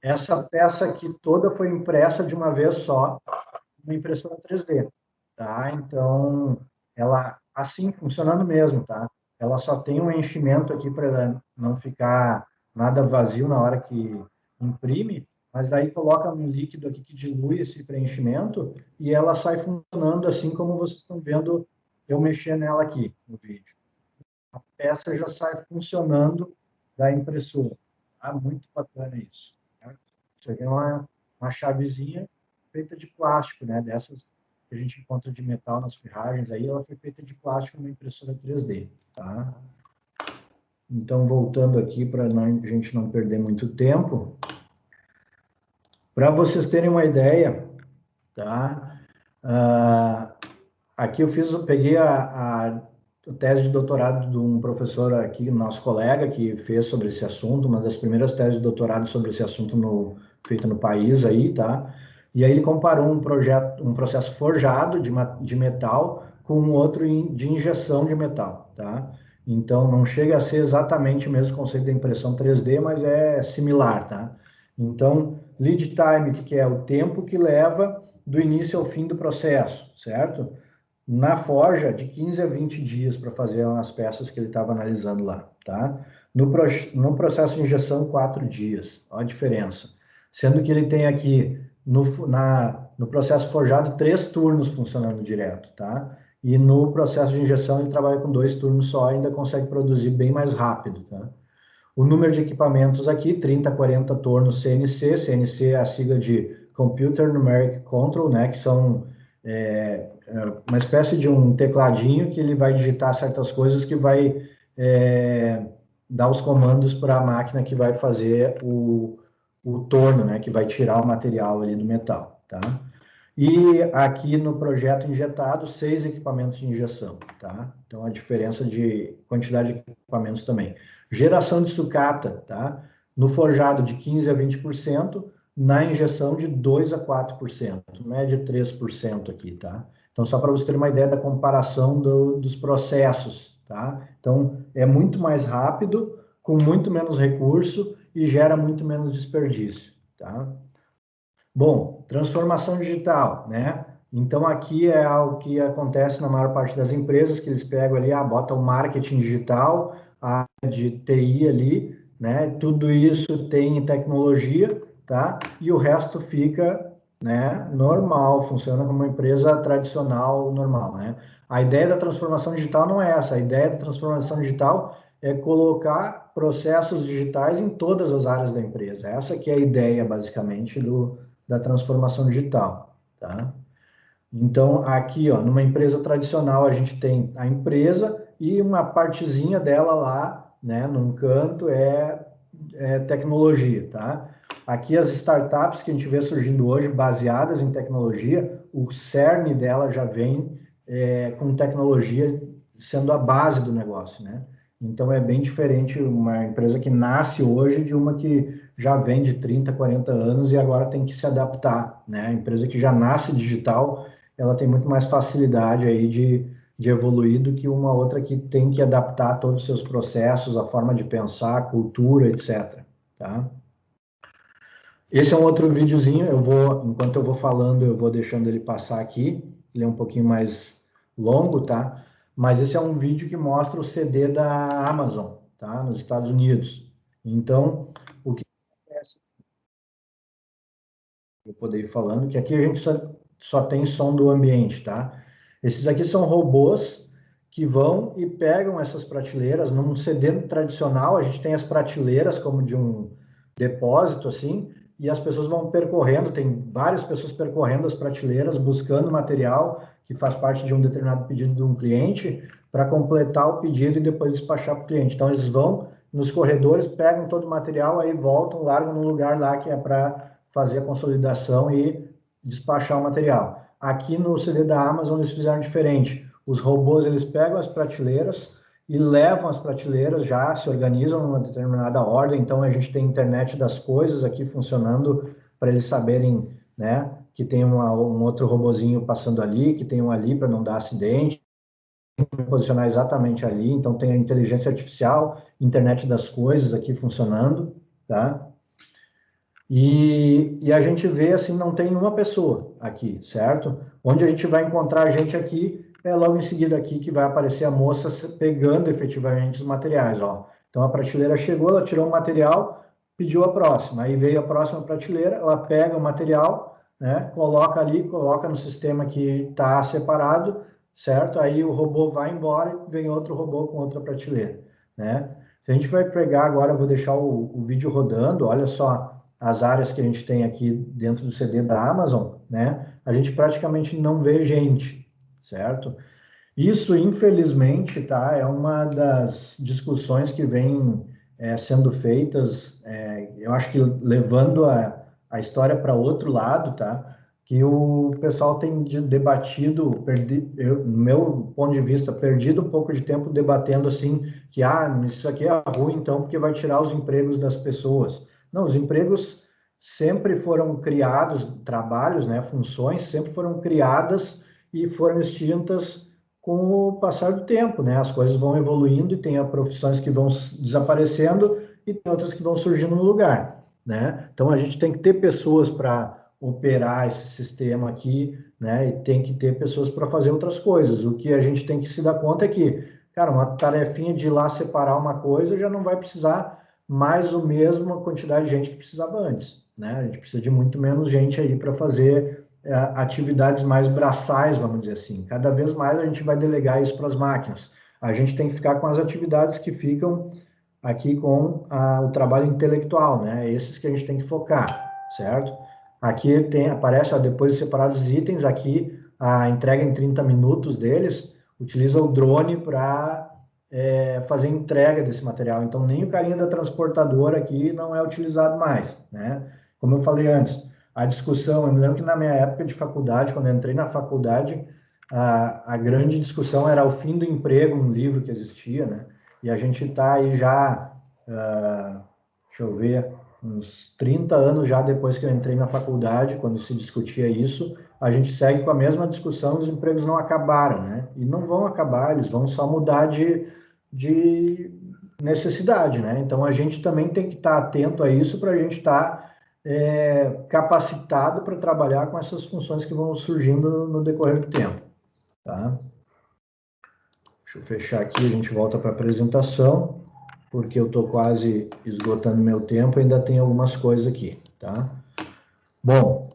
essa peça aqui toda foi impressa de uma vez só, uma impressora 3D, tá? Então, ela, assim, funcionando mesmo, tá? Ela só tem um enchimento aqui para não ficar nada vazio na hora que imprime, mas aí coloca um líquido aqui que dilui esse preenchimento e ela sai funcionando assim como vocês estão vendo eu mexer nela aqui no vídeo. A peça já sai funcionando da impressora. Tá? Muito bacana isso. Tá? Isso aqui é uma chavezinha feita de plástico, né? Dessas que a gente encontra de metal nas ferragens, aí ela foi feita de plástico numa impressora 3D, tá? Então, voltando aqui para a gente não perder muito tempo, para vocês terem uma ideia, tá? Aqui peguei a tese de doutorado de um professor aqui, nosso colega, que fez sobre esse assunto, uma das primeiras teses de doutorado sobre esse assunto feita no país aí, tá? E aí ele comparou um processo forjado de metal com um outro de injeção de metal, tá? Então, não chega a ser exatamente o mesmo conceito da impressão 3D, mas é similar, tá? Então, lead time, que é o tempo que leva do início ao fim do processo, certo? Na forja, de 15 a 20 dias para fazer as peças que ele estava analisando lá, tá? No processo de injeção, 4 dias. Olha a diferença. Sendo que ele tem aqui, no processo forjado, 3 turnos funcionando direto, tá? E no processo de injeção, ele trabalha com 2 turnos só, ainda consegue produzir bem mais rápido, tá? O número de equipamentos aqui, 30 a 40 tornos CNC. CNC é a sigla de Computer Numeric Control, né? Que são uma espécie de um tecladinho que ele vai digitar certas coisas que vai dar os comandos para a máquina que vai fazer o torno, né? Que vai tirar o material ali do metal, tá? E aqui no projeto injetado, 6 equipamentos de injeção, tá? Então, a diferença de quantidade de equipamentos também. Geração de sucata, tá? No forjado de 15% a 20%, na injeção de 2% a 4%, média 3% aqui, tá? Então, só para você ter uma ideia da comparação dos processos, tá? Então, é muito mais rápido, com muito menos recurso e gera muito menos desperdício, tá? Bom, transformação digital, né? Então, aqui é algo que acontece na maior parte das empresas, que eles pegam ali, botam o marketing digital, a área de TI ali, né? Tudo isso tem tecnologia, tá? E o resto fica, né, normal, funciona como uma empresa tradicional, normal, né? A ideia da transformação digital não é essa. A ideia da transformação digital é colocar processos digitais em todas as áreas da empresa. Essa que é a ideia, basicamente, da transformação digital, tá? Então, aqui, ó, numa empresa tradicional, a gente tem a empresa e uma partezinha dela lá, né, num canto, é tecnologia, tá? Aqui as startups que a gente vê surgindo hoje, baseadas em tecnologia, o cerne dela já vem com tecnologia sendo a base do negócio, né? Então é bem diferente uma empresa que nasce hoje de uma que já vem de 30, 40 anos e agora tem que se adaptar, né? A empresa que já nasce digital, ela tem muito mais facilidade aí de evoluir do que uma outra que tem que adaptar todos os seus processos, a forma de pensar, a cultura, etc. Tá? Esse é um outro videozinho, enquanto eu vou falando, eu vou deixando ele passar aqui, ele é um pouquinho mais longo, tá? Mas esse é um vídeo que mostra o CD da Amazon, tá? Nos Estados Unidos. Então, o que acontece? Eu poder ir falando, que aqui a gente só tem som do ambiente, tá? Esses aqui são robôs que vão e pegam essas prateleiras. Num CD tradicional, a gente tem as prateleiras como de um depósito, assim, e as pessoas vão percorrendo, tem várias pessoas percorrendo as prateleiras, buscando material que faz parte de um determinado pedido de um cliente, para completar o pedido e depois despachar para o cliente. Então, eles vão nos corredores, pegam todo o material, aí voltam, largam num lugar lá que é para fazer a consolidação e despachar o material. Aqui no CD da Amazon eles fizeram diferente. Os robôs eles pegam as prateleiras e levam as prateleiras, já se organizam numa determinada ordem. Então a gente tem internet das coisas aqui funcionando para eles saberem, né, que tem um outro robozinho passando ali, que tem um ali para não dar acidente, posicionar exatamente ali. Então tem a inteligência artificial, internet das coisas aqui funcionando, tá? E a gente vê assim, não tem uma pessoa aqui, certo? Onde a gente vai encontrar a gente aqui é logo em seguida aqui que vai aparecer a moça pegando efetivamente os materiais, ó. Então a prateleira chegou, ela tirou o material, pediu a próxima. Aí veio a próxima prateleira, ela pega o material, né? Coloca ali, coloca no sistema que está separado, certo? Aí o robô vai embora e vem outro robô com outra prateleira, né? Se a gente vai pegar agora, eu vou deixar o vídeo rodando, olha só as áreas que a gente tem aqui dentro do CD da Amazon, né? A gente praticamente não vê gente, certo? Isso, infelizmente, tá? É uma das discussões que vem sendo feitas, eu acho que levando a história para outro lado, tá? Que o pessoal tem debatido, no meu ponto de vista, perdido um pouco de tempo debatendo assim, que isso aqui é ruim, então, porque vai tirar os empregos das pessoas. Não, os empregos sempre foram criados, trabalhos, né, funções sempre foram criadas e foram extintas com o passar do tempo, né? As coisas vão evoluindo e tem profissões que vão desaparecendo e tem outras que vão surgindo no lugar, né? Então a gente tem que ter pessoas para operar esse sistema aqui, né? E tem que ter pessoas para fazer outras coisas. O que a gente tem que se dar conta é que, cara, uma tarefinha de ir lá separar uma coisa já não vai precisar mais ou mesmo a quantidade de gente que precisava antes, né? A gente precisa de muito menos gente aí para fazer atividades mais braçais, vamos dizer assim. Cada vez mais a gente vai delegar isso para as máquinas. A gente tem que ficar com as atividades que ficam aqui com o trabalho intelectual, né? Esses que a gente tem que focar, certo? Aqui aparece, ó, depois de separados os itens, aqui a entrega em 30 minutos deles, utiliza o drone para fazer entrega desse material. Então, nem o carinha da transportadora aqui não é utilizado mais, né? Como eu falei antes, a discussão, eu me lembro que na minha época de faculdade, quando eu entrei na faculdade, a grande discussão era o fim do emprego, um livro que existia, né? E a gente está aí já, deixa eu ver, uns 30 anos já depois que eu entrei na faculdade, quando se discutia isso, a gente segue com a mesma discussão, os empregos não acabaram, né? E não vão acabar, eles vão só mudar de necessidade, né? Então a gente também tem que estar atento a isso para a gente estar capacitado para trabalhar com essas funções que vão surgindo no decorrer do tempo, tá? Deixa eu fechar aqui, a gente volta para a apresentação. porque eu estou quase esgotando meu tempo, ainda tem algumas coisas aqui, tá? Bom,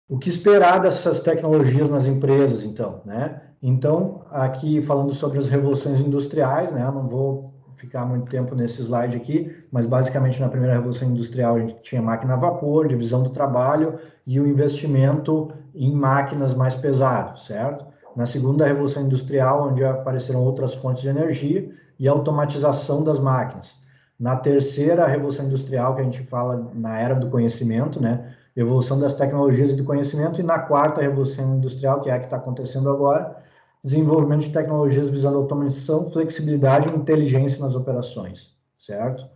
o que esperar dessas tecnologias nas empresas, então, né? Então, aqui falando sobre as revoluções industriais, né? Eu não vou ficar muito tempo nesse slide aqui, mas basicamente na primeira revolução industrial a gente tinha máquina a vapor, divisão do trabalho e o investimento em máquinas mais pesadas, certo? Na segunda revolução industrial, onde apareceram outras fontes de energia e a automatização das máquinas. Na terceira revolução industrial, que a gente fala na era do conhecimento, né? Evolução das tecnologias e do conhecimento, e na quarta revolução industrial, que é a que está acontecendo agora, desenvolvimento de tecnologias visando automação, flexibilidade e inteligência nas operações, certo?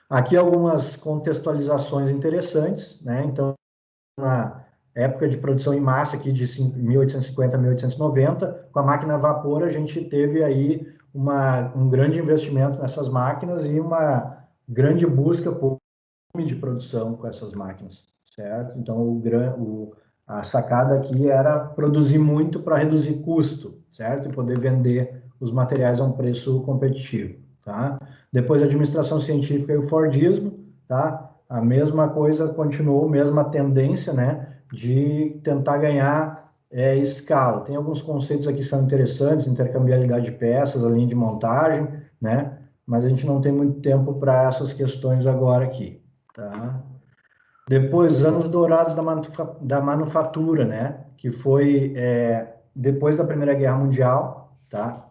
Aqui algumas contextualizações interessantes, né? Então, na época de produção em massa, aqui de 1850 a 1890, com a máquina a vapor, a gente teve aí um grande investimento nessas máquinas e uma grande busca por de produção com essas máquinas, certo? Então, a sacada aqui era produzir muito para reduzir custo, certo? E poder vender os materiais a um preço competitivo, tá? Depois, a administração científica e o Fordismo, tá? A mesma coisa continuou, mesma tendência, né? De tentar ganhar escala. Tem alguns conceitos aqui que são interessantes, intercambiabilidade de peças, a linha de montagem, né? Mas a gente não tem muito tempo para essas questões agora aqui. Tá? Depois, anos dourados da manufatura, né? Que foi depois da Primeira Guerra Mundial, tá?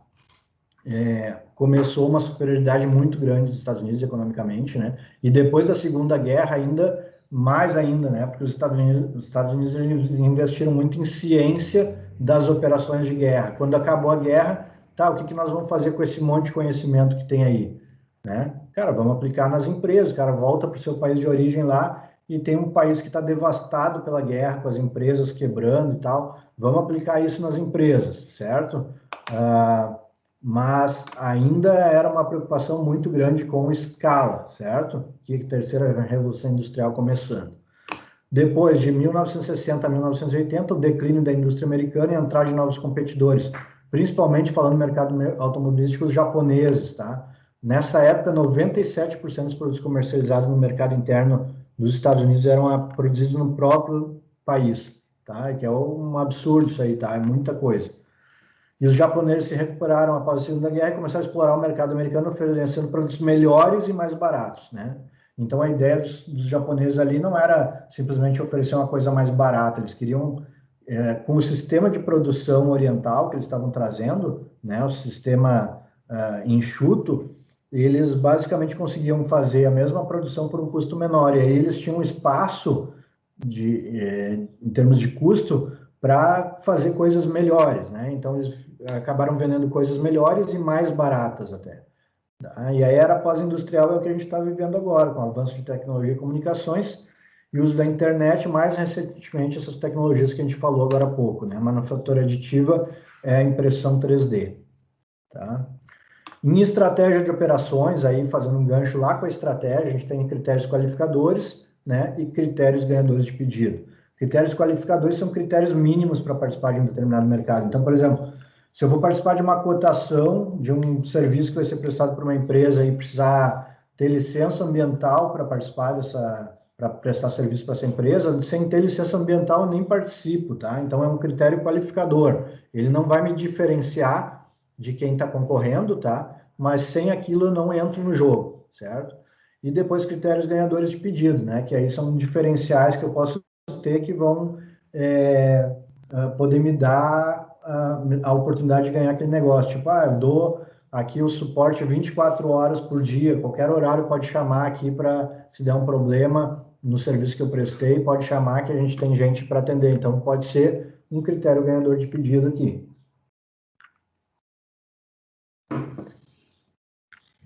Começou uma superioridade muito grande dos Estados Unidos economicamente, né? E depois da Segunda Guerra ainda mais ainda, né? Porque os Estados Unidos eles investiram muito em ciência das operações de guerra. Quando acabou a guerra, tá? O que nós vamos fazer com esse monte de conhecimento que tem aí, né? Cara, vamos aplicar nas empresas. O cara volta para o seu país de origem lá e tem um país que está devastado pela guerra, com as empresas quebrando e tal. Vamos aplicar isso nas empresas, certo? Mas ainda era uma preocupação muito grande com escala, certo? Que a terceira revolução industrial começando. Depois de 1960 a 1980, o declínio da indústria americana e a entrada de novos competidores, principalmente falando no mercado automobilístico, os japoneses, tá? Nessa época, 97% dos produtos comercializados no mercado interno dos Estados Unidos eram produzidos no próprio país, tá? Que é um absurdo isso aí, tá? É muita coisa. E os japoneses se recuperaram após a Segunda Guerra e começaram a explorar o mercado americano, oferecendo produtos melhores e mais baratos, né? Então, a ideia dos japoneses ali não era simplesmente oferecer uma coisa mais barata, eles queriam, com o sistema de produção oriental que eles estavam trazendo, né, o sistema enxuto, eles basicamente conseguiam fazer a mesma produção por um custo menor, e aí eles tinham espaço, em termos de custo, para fazer coisas melhores, né? Então, eles acabaram vendendo coisas melhores e mais baratas até. Tá? E a era pós-industrial é o que a gente está vivendo agora, com o avanço de tecnologia e comunicações e uso da internet, mais recentemente essas tecnologias que a gente falou agora há pouco, né? Manufatura aditiva é a impressão 3D. Tá? Em estratégia de operações, aí fazendo um gancho lá com a estratégia, a gente tem critérios qualificadores, né? E critérios ganhadores de pedido. Critérios qualificadores são critérios mínimos para participar de um determinado mercado. Então, por exemplo, se eu vou participar de uma cotação de um serviço que vai ser prestado por uma empresa e precisar ter licença ambiental para participar para prestar serviço para essa empresa, sem ter licença ambiental eu nem participo, tá? Então é um critério qualificador. Ele não vai me diferenciar de quem está concorrendo, tá? Mas sem aquilo eu não entro no jogo, certo? E depois critérios ganhadores de pedido, né? Que aí são diferenciais que eu posso ter que vão poder me dar a oportunidade de ganhar aquele negócio. Tipo, eu dou aqui o suporte 24 horas por dia, qualquer horário pode chamar aqui para, se der um problema no serviço que eu prestei, pode chamar que a gente tem gente para atender. Então, pode ser um critério ganhador de pedido aqui.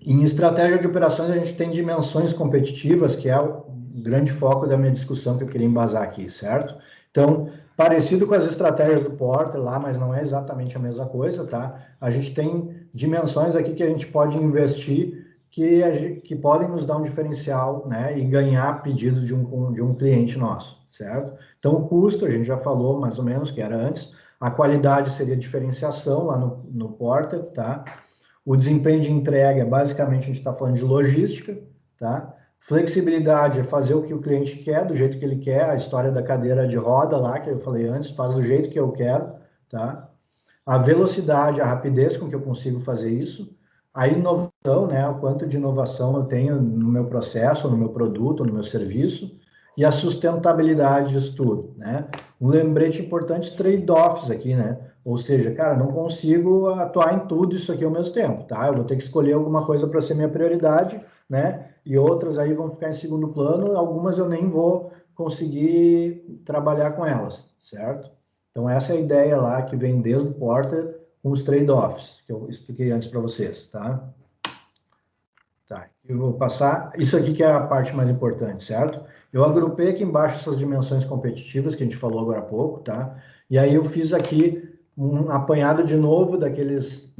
Em estratégia de operações, a gente tem dimensões competitivas, que é o grande foco da minha discussão que eu queria embasar aqui, certo? Então, parecido com as estratégias do Porter lá, mas não é exatamente a mesma coisa, tá? A gente tem dimensões aqui que a gente pode investir que podem nos dar um diferencial, né? E ganhar pedido de um cliente nosso, certo? Então, o custo, a gente já falou mais ou menos, que era antes. A qualidade seria diferenciação lá no Porter, tá? O desempenho de entrega, basicamente, a gente está falando de logística, tá? Flexibilidade é fazer o que o cliente quer, do jeito que ele quer, a história da cadeira de roda lá, que eu falei antes, faz do jeito que eu quero, tá? A velocidade, a rapidez com que eu consigo fazer isso, a inovação, né? O quanto de inovação eu tenho no meu processo, no meu produto, no meu serviço, e a sustentabilidade disso tudo, né? Um lembrete importante, trade-offs aqui, né? Ou seja, cara, não consigo atuar em tudo isso aqui ao mesmo tempo, tá? Eu vou ter que escolher alguma coisa para ser minha prioridade, né? E outras aí vão ficar em segundo plano, algumas eu nem vou conseguir trabalhar com elas, certo? Então, essa é a ideia lá que vem desde o Porter com os trade-offs, que eu expliquei antes para vocês, tá? Tá, eu vou passar. Isso aqui que é a parte mais importante, certo? Eu agrupei aqui embaixo essas dimensões competitivas que a gente falou agora há pouco, tá? E aí eu fiz aqui um apanhado de novo daqueles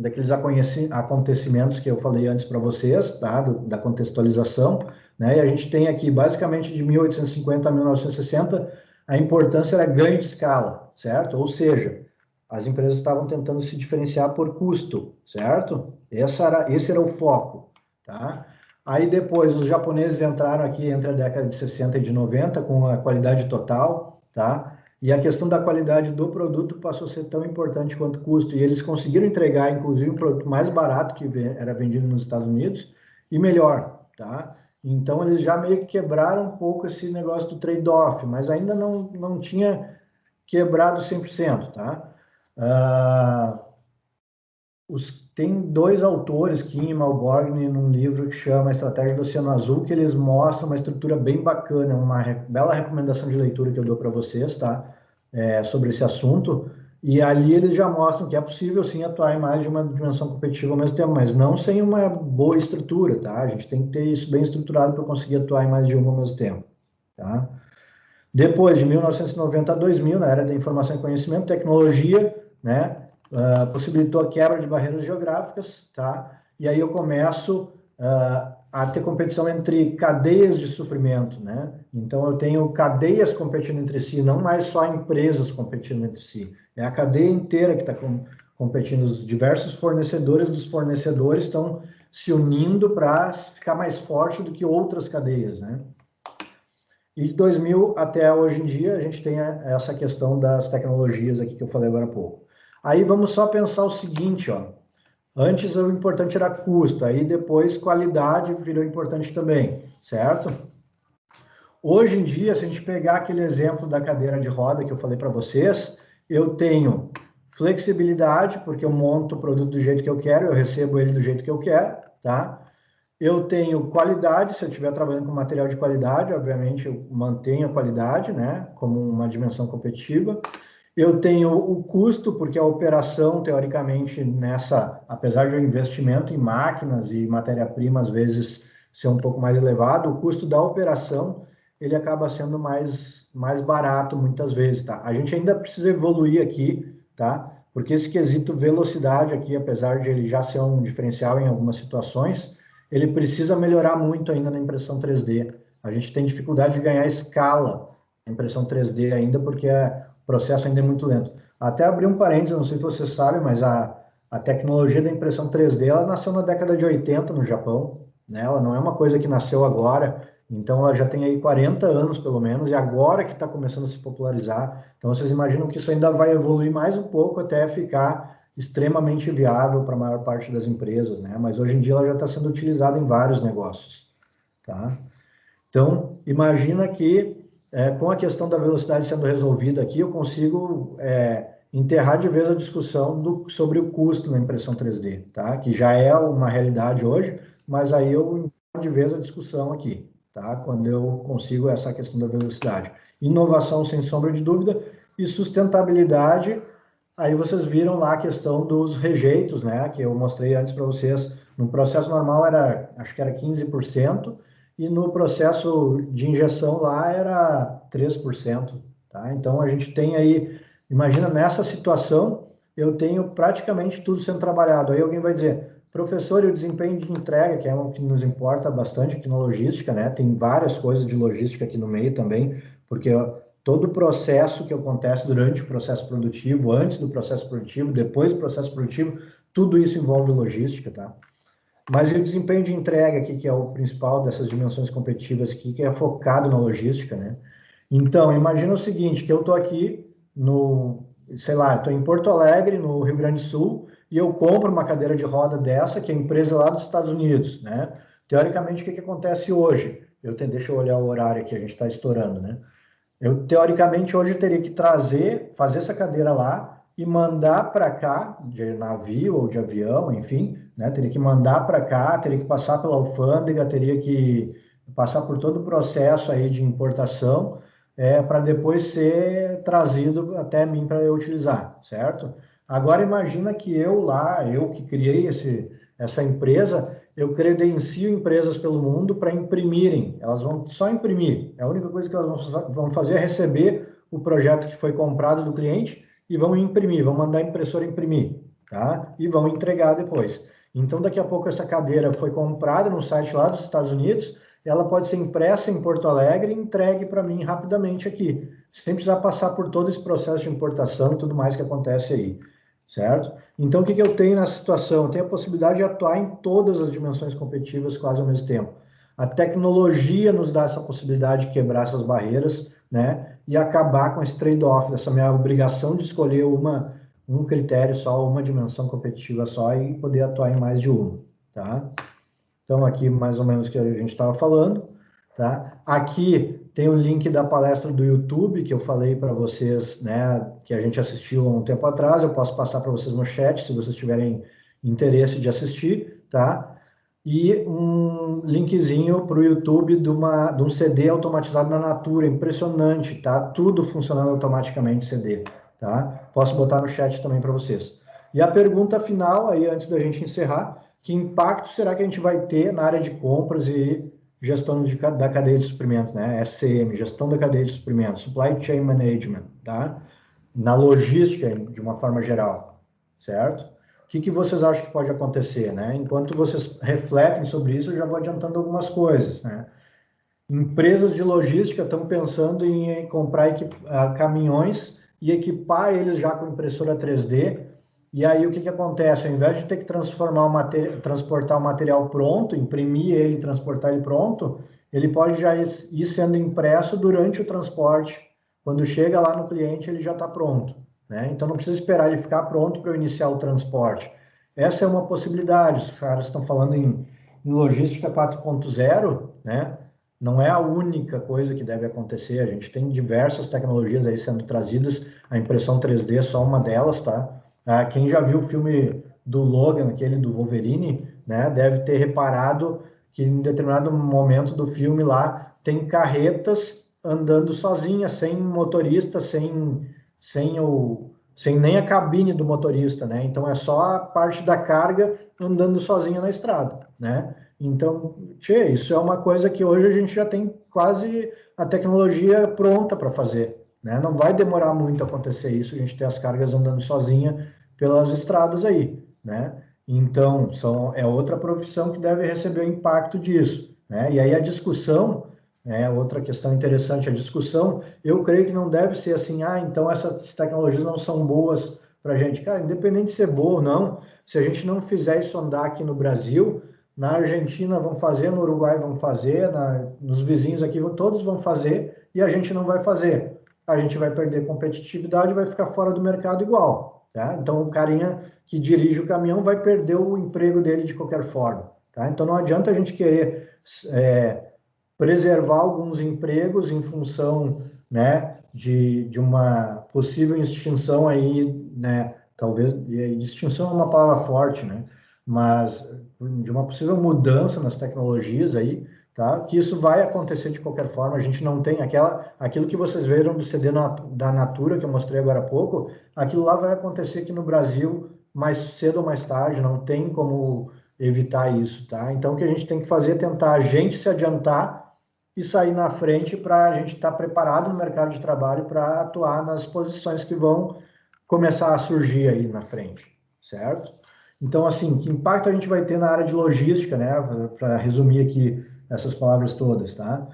acontecimentos que eu falei antes para vocês, tá? Da contextualização, né? E a gente tem aqui, basicamente, de 1850 a 1960, a importância era ganho de escala, certo? Ou seja, as empresas estavam tentando se diferenciar por custo, certo? Esse era o foco. Tá? Aí depois os japoneses entraram aqui entre a década de 60 e de 90 com a qualidade total, tá? E a questão da qualidade do produto passou a ser tão importante quanto o custo. E eles conseguiram entregar, inclusive, um produto mais barato que era vendido nos Estados Unidos e melhor, tá? Então eles já meio que quebraram um pouco esse negócio do trade-off, mas ainda não tinha quebrado 100%, tá? Tem dois autores, Kim e Malborgne, num livro que chama Estratégia do Oceano Azul, que eles mostram uma estrutura bem bacana, uma bela recomendação de leitura que eu dou para vocês, tá? Sobre esse assunto. E ali eles já mostram que é possível, sim, atuar em mais de uma dimensão competitiva ao mesmo tempo, mas não sem uma boa estrutura, tá? A gente tem que ter isso bem estruturado para conseguir atuar em mais de uma ao mesmo tempo, tá? Depois, de 1990 a 2000, na era da informação e conhecimento, tecnologia, né? Possibilitou a quebra de barreiras geográficas, tá? E aí eu começo a ter competição entre cadeias de suprimento, né? Então eu tenho cadeias competindo entre si, não mais só empresas competindo entre si. É a cadeia inteira que está competindo. Os diversos fornecedores dos fornecedores estão se unindo para ficar mais forte do que outras cadeias, né? E de 2000 até hoje em dia, a gente tem essa questão das tecnologias aqui que eu falei agora há pouco. Aí vamos só pensar o seguinte, ó. Antes o importante era custo, aí depois qualidade virou importante também, certo? Hoje em dia, se a gente pegar aquele exemplo da cadeira de roda que eu falei para vocês, eu tenho flexibilidade, porque eu monto o produto do jeito que eu quero, eu recebo ele do jeito que eu quero, tá? Eu tenho qualidade, se eu estiver trabalhando com material de qualidade, obviamente eu mantenho a qualidade, né, como uma dimensão competitiva. Eu tenho o custo, porque a operação, teoricamente, apesar de um investimento em máquinas e matéria-prima, às vezes, ser um pouco mais elevado, o custo da operação, ele acaba sendo mais barato, muitas vezes, tá? A gente ainda precisa evoluir aqui, tá? Porque esse quesito velocidade aqui, apesar de ele já ser um diferencial em algumas situações, ele precisa melhorar muito ainda na impressão 3D. A gente tem dificuldade de ganhar escala na impressão 3D ainda, porque o processo ainda é muito lento. Até abrir um parênteses, não sei se vocês sabem, mas a tecnologia da impressão 3D, ela nasceu na década de 80 no Japão, né? Ela não é uma coisa que nasceu agora, então ela já tem aí 40 anos, pelo menos, e agora que está começando a se popularizar. Então vocês imaginam que isso ainda vai evoluir mais um pouco até ficar extremamente viável para a maior parte das empresas, né? Mas hoje em dia ela já está sendo utilizada em vários negócios, tá? Então, imagina que com a questão da velocidade sendo resolvida aqui, eu consigo enterrar de vez a discussão sobre o custo na impressão 3D, tá? Que já é uma realidade hoje, mas aí eu enterro de vez a discussão aqui, tá? Quando eu consigo essa questão da velocidade. Inovação, sem sombra de dúvida, e sustentabilidade. Aí vocês viram lá a questão dos rejeitos, né? Que eu mostrei antes para vocês. No processo normal acho que era 15%, e no processo de injeção lá era 3%, tá? Então a gente tem aí, imagina nessa situação, eu tenho praticamente tudo sendo trabalhado. Aí alguém vai dizer, professor, e o desempenho de entrega, que é o que nos importa bastante aqui na logística, né? Tem várias coisas de logística aqui no meio também, porque todo o processo que acontece durante o processo produtivo, antes do processo produtivo, depois do processo produtivo, tudo isso envolve logística, tá? Mas o desempenho de entrega aqui, que é o principal dessas dimensões competitivas aqui, que é focado na logística, né? Então, imagina o seguinte, que eu estou aqui no, sei lá, estou em Porto Alegre, no Rio Grande do Sul, e eu compro uma cadeira de roda dessa, que é empresa lá dos Estados Unidos, né? Teoricamente, o que acontece hoje? Deixa eu olhar o horário aqui, a gente está estourando, né? Eu, teoricamente, hoje teria que fazer essa cadeira lá e mandar para cá, de navio ou de avião, enfim, né? Teria que mandar para cá, teria que passar pela alfândega, teria que passar por todo o processo aí de importação, para depois ser trazido até mim para eu utilizar, certo? Agora imagina que eu que criei essa empresa, eu credencio empresas pelo mundo para imprimirem. Elas vão só imprimir. A única coisa que elas vão fazer é receber o projeto que foi comprado do cliente e vão imprimir, vão mandar a impressora imprimir, tá? E vão entregar depois. Então, daqui a pouco, essa cadeira foi comprada no site lá dos Estados Unidos, ela pode ser impressa em Porto Alegre e entregue para mim rapidamente aqui, sem precisar passar por todo esse processo de importação e tudo mais que acontece aí, certo? Então, o que eu tenho nessa situação? Eu tenho a possibilidade de atuar em todas as dimensões competitivas quase ao mesmo tempo. A tecnologia nos dá essa possibilidade de quebrar essas barreiras, né? E acabar com esse trade-off, dessa minha obrigação de escolher um critério só, uma dimensão competitiva só e poder atuar em mais de uma, tá? Então, aqui mais ou menos o que a gente estava falando, tá? Aqui tem o link da palestra do YouTube que eu falei para vocês, né, que a gente assistiu há um tempo atrás. Eu posso passar para vocês no chat, se vocês tiverem interesse de assistir, tá? E um linkzinho para o YouTube de um CD automatizado na Natura, impressionante, tá? Tudo funcionando automaticamente, CD, tá? Posso botar no chat também para vocês. E a pergunta final, aí antes da gente encerrar, que impacto será que a gente vai ter na área de compras e gestão da cadeia de suprimentos, né? SCM, gestão da cadeia de suprimentos, Supply Chain Management, tá? Na logística, de uma forma geral, certo? O que vocês acham que pode acontecer, né? Enquanto vocês refletem sobre isso, eu já vou adiantando algumas coisas, né? Empresas de logística estão pensando em comprar caminhões e equipar eles já com impressora 3D. E aí o que acontece? Ao invés de ter que transportar o material pronto, imprimir ele, transportar ele pronto, ele pode já ir sendo impresso durante o transporte. Quando chega lá no cliente, ele já está pronto, né? Então não precisa esperar ele ficar pronto para eu iniciar o transporte. Essa é uma possibilidade. Os caras estão falando em logística 4.0, né? Não é a única coisa que deve acontecer. A gente tem diversas tecnologias aí sendo trazidas. A impressão 3D é só uma delas, tá? Quem já viu o filme do Logan, aquele do Wolverine, né, deve ter reparado que em determinado momento do filme lá tem carretas andando sozinhas, sem motorista, sem nem a cabine do motorista, né? Então é só a parte da carga andando sozinha na estrada, né? Então, isso é uma coisa que hoje a gente já tem quase a tecnologia pronta para fazer, né? Não vai demorar muito a acontecer isso, a gente ter as cargas andando sozinha pelas estradas aí, né? Então, é outra profissão que deve receber o impacto disso, né? E aí a discussão, outra questão interessante, a discussão, eu creio que não deve ser assim, então essas tecnologias não são boas para a gente. Cara, independente de ser boa ou não, se a gente não fizer isso andar aqui no Brasil, na Argentina vão fazer, no Uruguai vão fazer, nos vizinhos aqui todos vão fazer e a gente não vai fazer. A gente vai perder competitividade e vai ficar fora do mercado igual, tá? Então o carinha que dirige o caminhão vai perder o emprego dele de qualquer forma, tá? Então não adianta a gente querer preservar alguns empregos em função, né, de uma possível extinção aí, né? Talvez extinção é uma palavra forte, né? Mas de uma possível mudança nas tecnologias aí, tá? Que isso vai acontecer de qualquer forma. A gente não tem aquilo que vocês viram do CD da Natura que eu mostrei agora há pouco, aquilo lá vai acontecer aqui no Brasil mais cedo ou mais tarde. Não tem como evitar isso, tá? Então o que a gente tem que fazer é tentar a gente se adiantar e sair na frente para a gente estar preparado no mercado de trabalho para atuar nas posições que vão começar a surgir aí na frente, certo? Então, assim, que impacto a gente vai ter na área de logística, né? Para resumir aqui essas palavras todas, tá?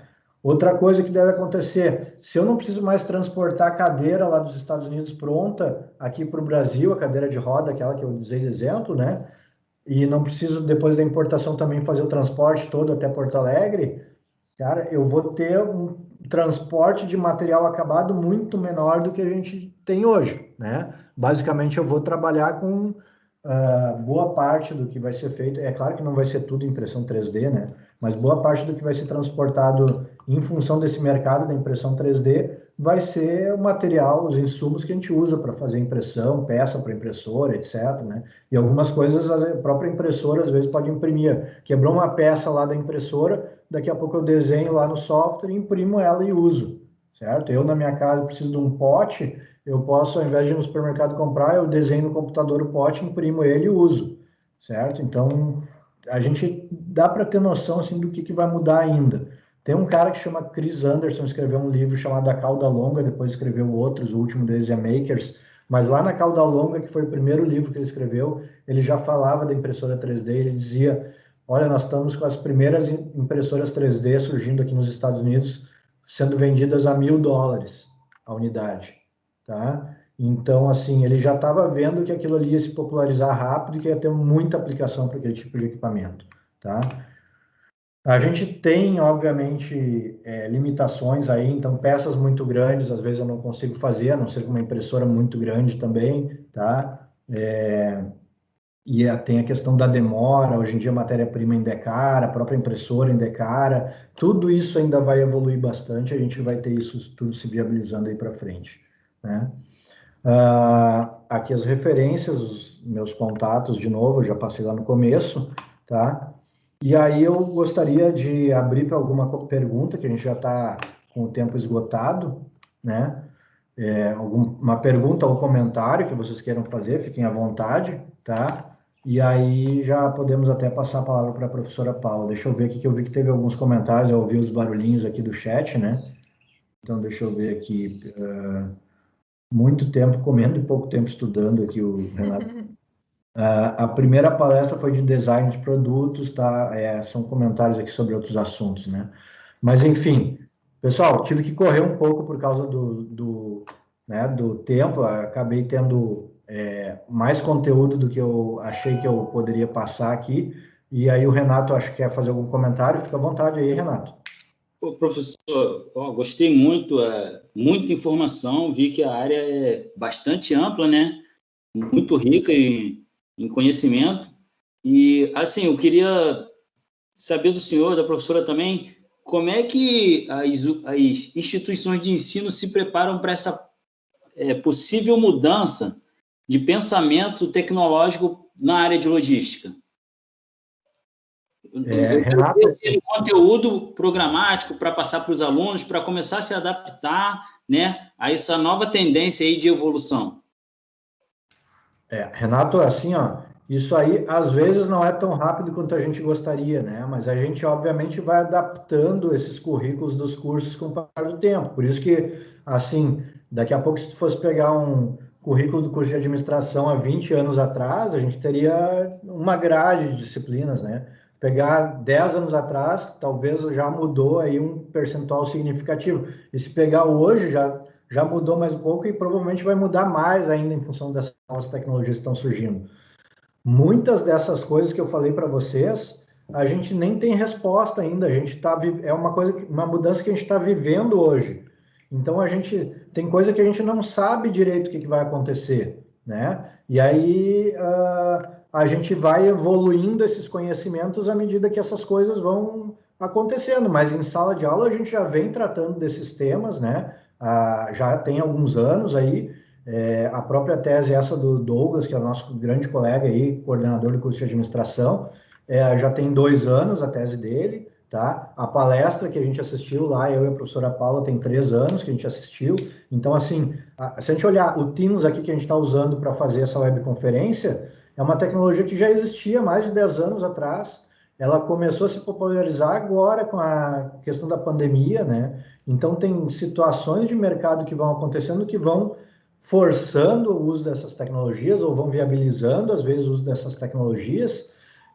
Outra coisa que deve acontecer, se eu não preciso mais transportar a cadeira lá dos Estados Unidos pronta aqui para o Brasil, a cadeira de roda, aquela que eu usei de exemplo, né? E não preciso, depois da importação, também fazer o transporte todo até Porto Alegre, cara, eu vou ter um transporte de material acabado muito menor do que a gente tem hoje, né? Basicamente, eu vou trabalhar com boa parte do que vai ser feito. É claro que não vai ser tudo impressão 3D, né? Mas boa parte do que vai ser transportado em função desse mercado da impressão 3D vai ser o material, os insumos que a gente usa para fazer impressão, peça para impressora, etc, né? E algumas coisas a própria impressora às vezes pode imprimir. Quebrou uma peça lá da impressora, daqui a pouco eu desenho lá no software, imprimo ela e uso, certo? Eu na minha casa preciso de um pote, eu posso, ao invés de ir no supermercado comprar, eu desenho no computador o pote, imprimo ele e uso, certo? Então, a gente dá para ter noção assim do que vai mudar ainda. Tem um cara que chama Chris Anderson, escreveu um livro chamado A Cauda Longa, depois escreveu outros, o último deles é Makers, mas lá na Cauda Longa, que foi o primeiro livro que ele escreveu, ele já falava da impressora 3D, ele dizia: olha, nós estamos com as primeiras impressoras 3D surgindo aqui nos Estados Unidos, sendo vendidas a $1.000 a unidade, tá? Então, assim, ele já estava vendo que aquilo ali ia se popularizar rápido e que ia ter muita aplicação para aquele tipo de equipamento, tá? A gente tem, obviamente, limitações aí, então peças muito grandes, às vezes eu não consigo fazer, a não ser com uma impressora muito grande também, tá? Tem a questão da demora, hoje em dia a matéria-prima ainda é cara, a própria impressora ainda é cara, tudo isso ainda vai evoluir bastante, a gente vai ter isso tudo se viabilizando aí para frente, né? Aqui as referências, os meus contatos, de novo, eu já passei lá no começo, tá? E aí eu gostaria de abrir para alguma pergunta, que a gente já está com o tempo esgotado, né? Alguma pergunta ou comentário que vocês queiram fazer, fiquem à vontade, tá? E aí já podemos até passar a palavra para a professora Paula. Deixa eu ver aqui, que eu vi que teve alguns comentários, eu ouvi os barulhinhos aqui do chat, né? Então, deixa eu ver aqui. Muito tempo comendo e pouco tempo estudando aqui, o Renato. A primeira palestra foi de design de produtos, tá? São comentários aqui sobre outros assuntos, né? Mas, enfim, pessoal, tive que correr um pouco por causa do tempo, acabei tendo mais conteúdo do que eu achei que eu poderia passar aqui, e aí o Renato, acho que quer fazer algum comentário, fica à vontade aí, Renato. Ô, professor, gostei muito, muita informação, vi que a área é bastante ampla, né? Muito rica em conhecimento, e, assim, eu queria saber do senhor, da professora também, como é que as instituições de ensino se preparam para essa possível mudança de pensamento tecnológico na área de logística? Renato, Esse conteúdo programático para passar para os alunos, para começar a se adaptar, né, a essa nova tendência aí de evolução. Renato, assim, ó, isso aí às vezes não é tão rápido quanto a gente gostaria, né? Mas a gente, obviamente, vai adaptando esses currículos dos cursos com o passar do tempo. Por isso que, assim, daqui a pouco, se tu fosse pegar um currículo do curso de administração há 20 anos atrás, a gente teria uma grade de disciplinas, né? Pegar 10 anos atrás, talvez já mudou aí um percentual significativo. E se pegar hoje, já mudou mais um pouco e provavelmente vai mudar mais ainda em função dessas novas tecnologias que estão surgindo. Muitas dessas coisas que eu falei para vocês, a gente nem tem resposta ainda. A gente uma mudança que a gente está vivendo hoje. Então a gente tem coisa que a gente não sabe direito o que vai acontecer, né? E aí a gente vai evoluindo esses conhecimentos à medida que essas coisas vão acontecendo. Mas em sala de aula a gente já vem tratando desses temas, né? Já tem alguns anos aí. A própria tese essa do Douglas, que é o nosso grande colega aí, coordenador do curso de administração, já tem 2 anos a tese dele, tá? A palestra que a gente assistiu lá, eu e a professora Paula, tem 3 anos que a gente assistiu. Então, assim, se a gente olhar o Teams aqui que a gente está usando para fazer essa webconferência, é uma tecnologia que já existia mais de 10 anos atrás. Ela começou a se popularizar agora com a questão da pandemia, né? Então, tem situações de mercado que vão acontecendo que vão forçando o uso dessas tecnologias ou vão viabilizando, às vezes, o uso dessas tecnologias,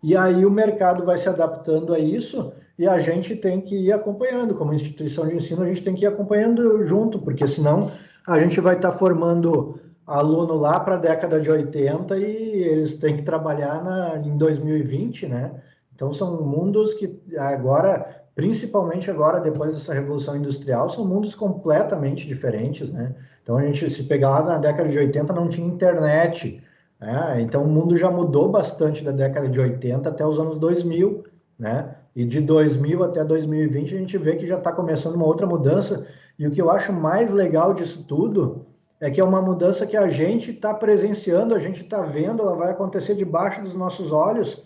e aí o mercado vai se adaptando a isso e a gente tem que ir acompanhando, como instituição de ensino, a gente tem que ir acompanhando junto, porque senão a gente vai estar formando aluno lá para a década de 80 e eles têm que trabalhar em 2020, né? Então são mundos que agora, principalmente agora, depois dessa revolução industrial, são mundos completamente diferentes, né? Então a gente, se pegar lá na década de 80, não tinha internet, né? Então o mundo já mudou bastante da década de 80 até os anos 2000, né? E de 2000 até 2020 a gente vê que já está começando uma outra mudança. E o que eu acho mais legal disso tudo é que é uma mudança que a gente está presenciando, a gente está vendo, ela vai acontecer debaixo dos nossos olhos.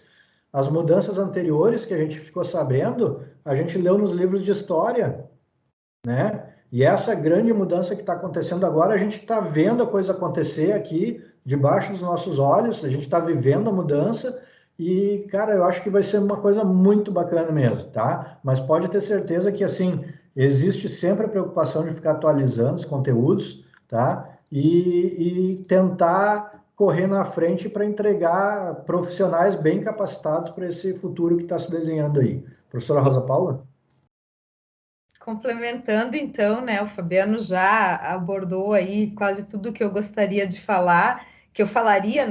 As mudanças anteriores que a gente ficou sabendo, a gente leu nos livros de história, né? E essa grande mudança que está acontecendo agora, a gente está vendo a coisa acontecer aqui, debaixo dos nossos olhos, a gente está vivendo a mudança e, cara, eu acho que vai ser uma coisa muito bacana mesmo, tá? Mas pode ter certeza que, assim, existe sempre a preocupação de ficar atualizando os conteúdos, tá? E tentar correr na frente para entregar profissionais bem capacitados para esse futuro que está se desenhando aí. Professora Rosa Paula? Complementando, então, né, o Fabiano já abordou aí quase tudo que eu gostaria de falar, que eu falaria,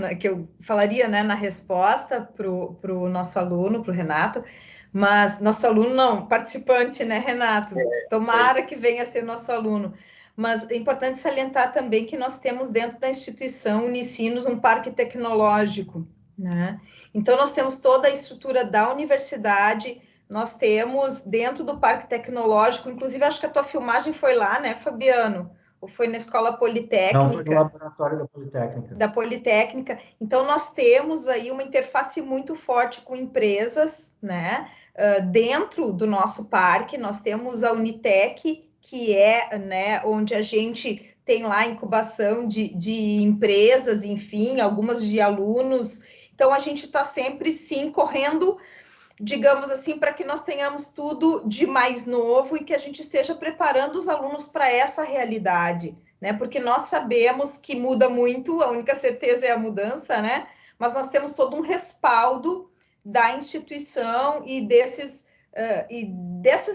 né, na resposta para o nosso aluno, para o Renato, mas nosso aluno não, participante, né, Renato? Tomara que venha a ser nosso aluno. Mas é importante salientar também que nós temos dentro da instituição Unicinos um parque tecnológico, né? Então, nós temos toda a estrutura da universidade. Nós temos dentro do Parque Tecnológico, inclusive acho que a tua filmagem foi lá, né, Fabiano? Ou foi na Escola Politécnica? Não, foi no laboratório da Politécnica. Da Politécnica. Então, nós temos aí uma interface muito forte com empresas, né? Dentro do nosso parque, nós temos a Unitec, que é, né, onde a gente tem lá incubação de empresas, enfim, algumas de alunos. Então, a gente está sempre, sim, correndo, digamos assim, para que nós tenhamos tudo de mais novo e que a gente esteja preparando os alunos para essa realidade, né? Porque nós sabemos que muda muito, a única certeza é a mudança, né? Mas nós temos todo um respaldo da instituição e dessas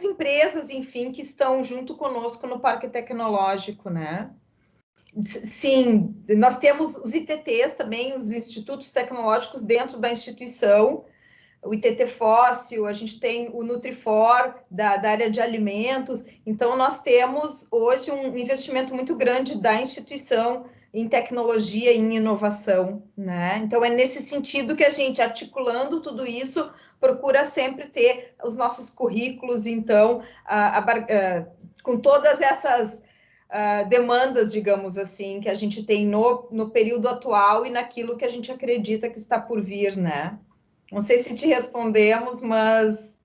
empresas, enfim, que estão junto conosco no Parque Tecnológico, né? Sim, nós temos os ITTs também, os institutos tecnológicos dentro da instituição, o ITT Fóssil, a gente tem o Nutrifor, da área de alimentos. Então, nós temos hoje um investimento muito grande da instituição em tecnologia e em inovação, né? Então, é nesse sentido que a gente, articulando tudo isso, procura sempre ter os nossos currículos, então, com todas essas demandas, digamos assim, que a gente tem no período atual e naquilo que a gente acredita que está por vir, né? Não sei se te respondemos, mas...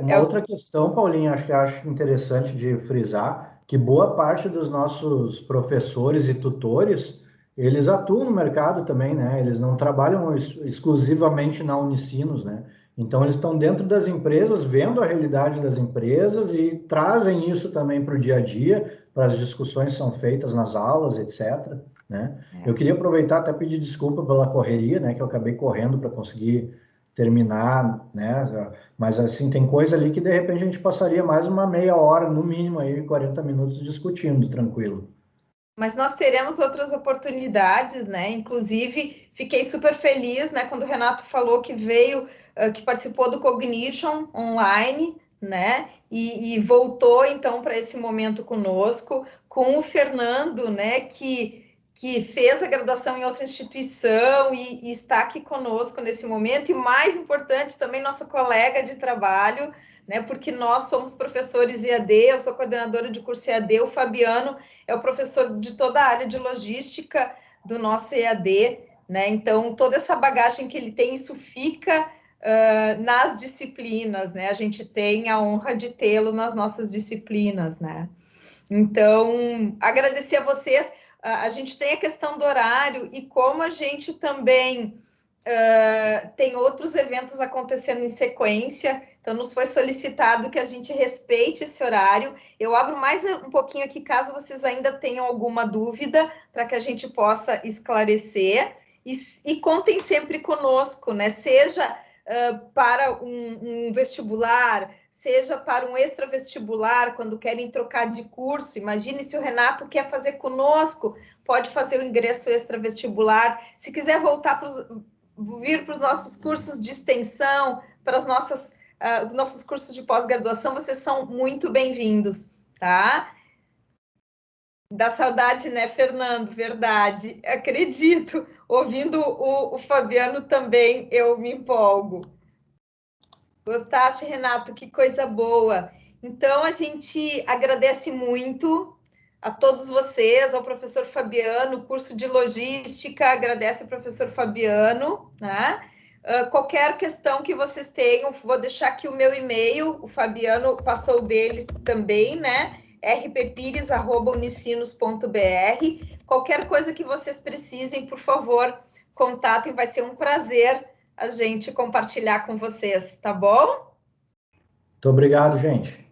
Uma outra questão, Paulinho, acho interessante de frisar, que boa parte dos nossos professores e tutores, eles atuam no mercado também, né? Eles não trabalham exclusivamente na Unicinos, né? Então, eles estão dentro das empresas, vendo a realidade das empresas e trazem isso também para o dia a dia, para as discussões que são feitas nas aulas, etc., né? Eu queria aproveitar até pedir desculpa pela correria, né? Que eu acabei correndo para conseguir terminar, né? Mas assim, tem coisa ali que de repente a gente passaria mais uma meia hora, no mínimo, aí 40 minutos discutindo, tranquilo. Mas nós teremos outras oportunidades, né? Inclusive, fiquei super feliz, né, quando o Renato falou que veio, que participou do Cognition online, né? E voltou então para esse momento conosco, com o Fernando, né, que fez a graduação em outra instituição e está aqui conosco nesse momento, e mais importante, também nosso colega de trabalho, né? Porque nós somos professores EAD, eu sou coordenadora de curso EAD, o Fabiano é o professor de toda a área de logística do nosso EAD, né? Então, toda essa bagagem que ele tem, isso fica nas disciplinas, né? A gente tem a honra de tê-lo nas nossas disciplinas, né? Então, agradecer a vocês. A gente tem a questão do horário e como a gente também tem outros eventos acontecendo em sequência, então nos foi solicitado que a gente respeite esse horário. Eu abro mais um pouquinho aqui, caso vocês ainda tenham alguma dúvida, para que a gente possa esclarecer. E contem sempre conosco, né? Seja para um vestibular, seja para um extravestibular, quando querem trocar de curso. Imagine se o Renato quer fazer conosco, pode fazer o ingresso extravestibular. Se quiser vir para os nossos cursos de extensão, para os nossos cursos de pós-graduação, vocês são muito bem-vindos, tá? Dá saudade, né, Fernando? Verdade, acredito. Ouvindo o Fabiano também, eu me empolgo. Gostaste, Renato? Que coisa boa. Então, a gente agradece muito a todos vocês, ao professor Fabiano, curso de logística, agradece ao professor Fabiano, né? Qualquer questão que vocês tenham, vou deixar aqui o meu e-mail, o Fabiano passou dele também, né? rppires@unicinos.br. Qualquer coisa que vocês precisem, por favor, contatem, vai ser um prazer a gente compartilhar com vocês, tá bom? Muito obrigado, gente.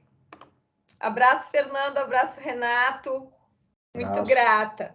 Abraço, Fernando, abraço, Renato. Muito Abraço. grata.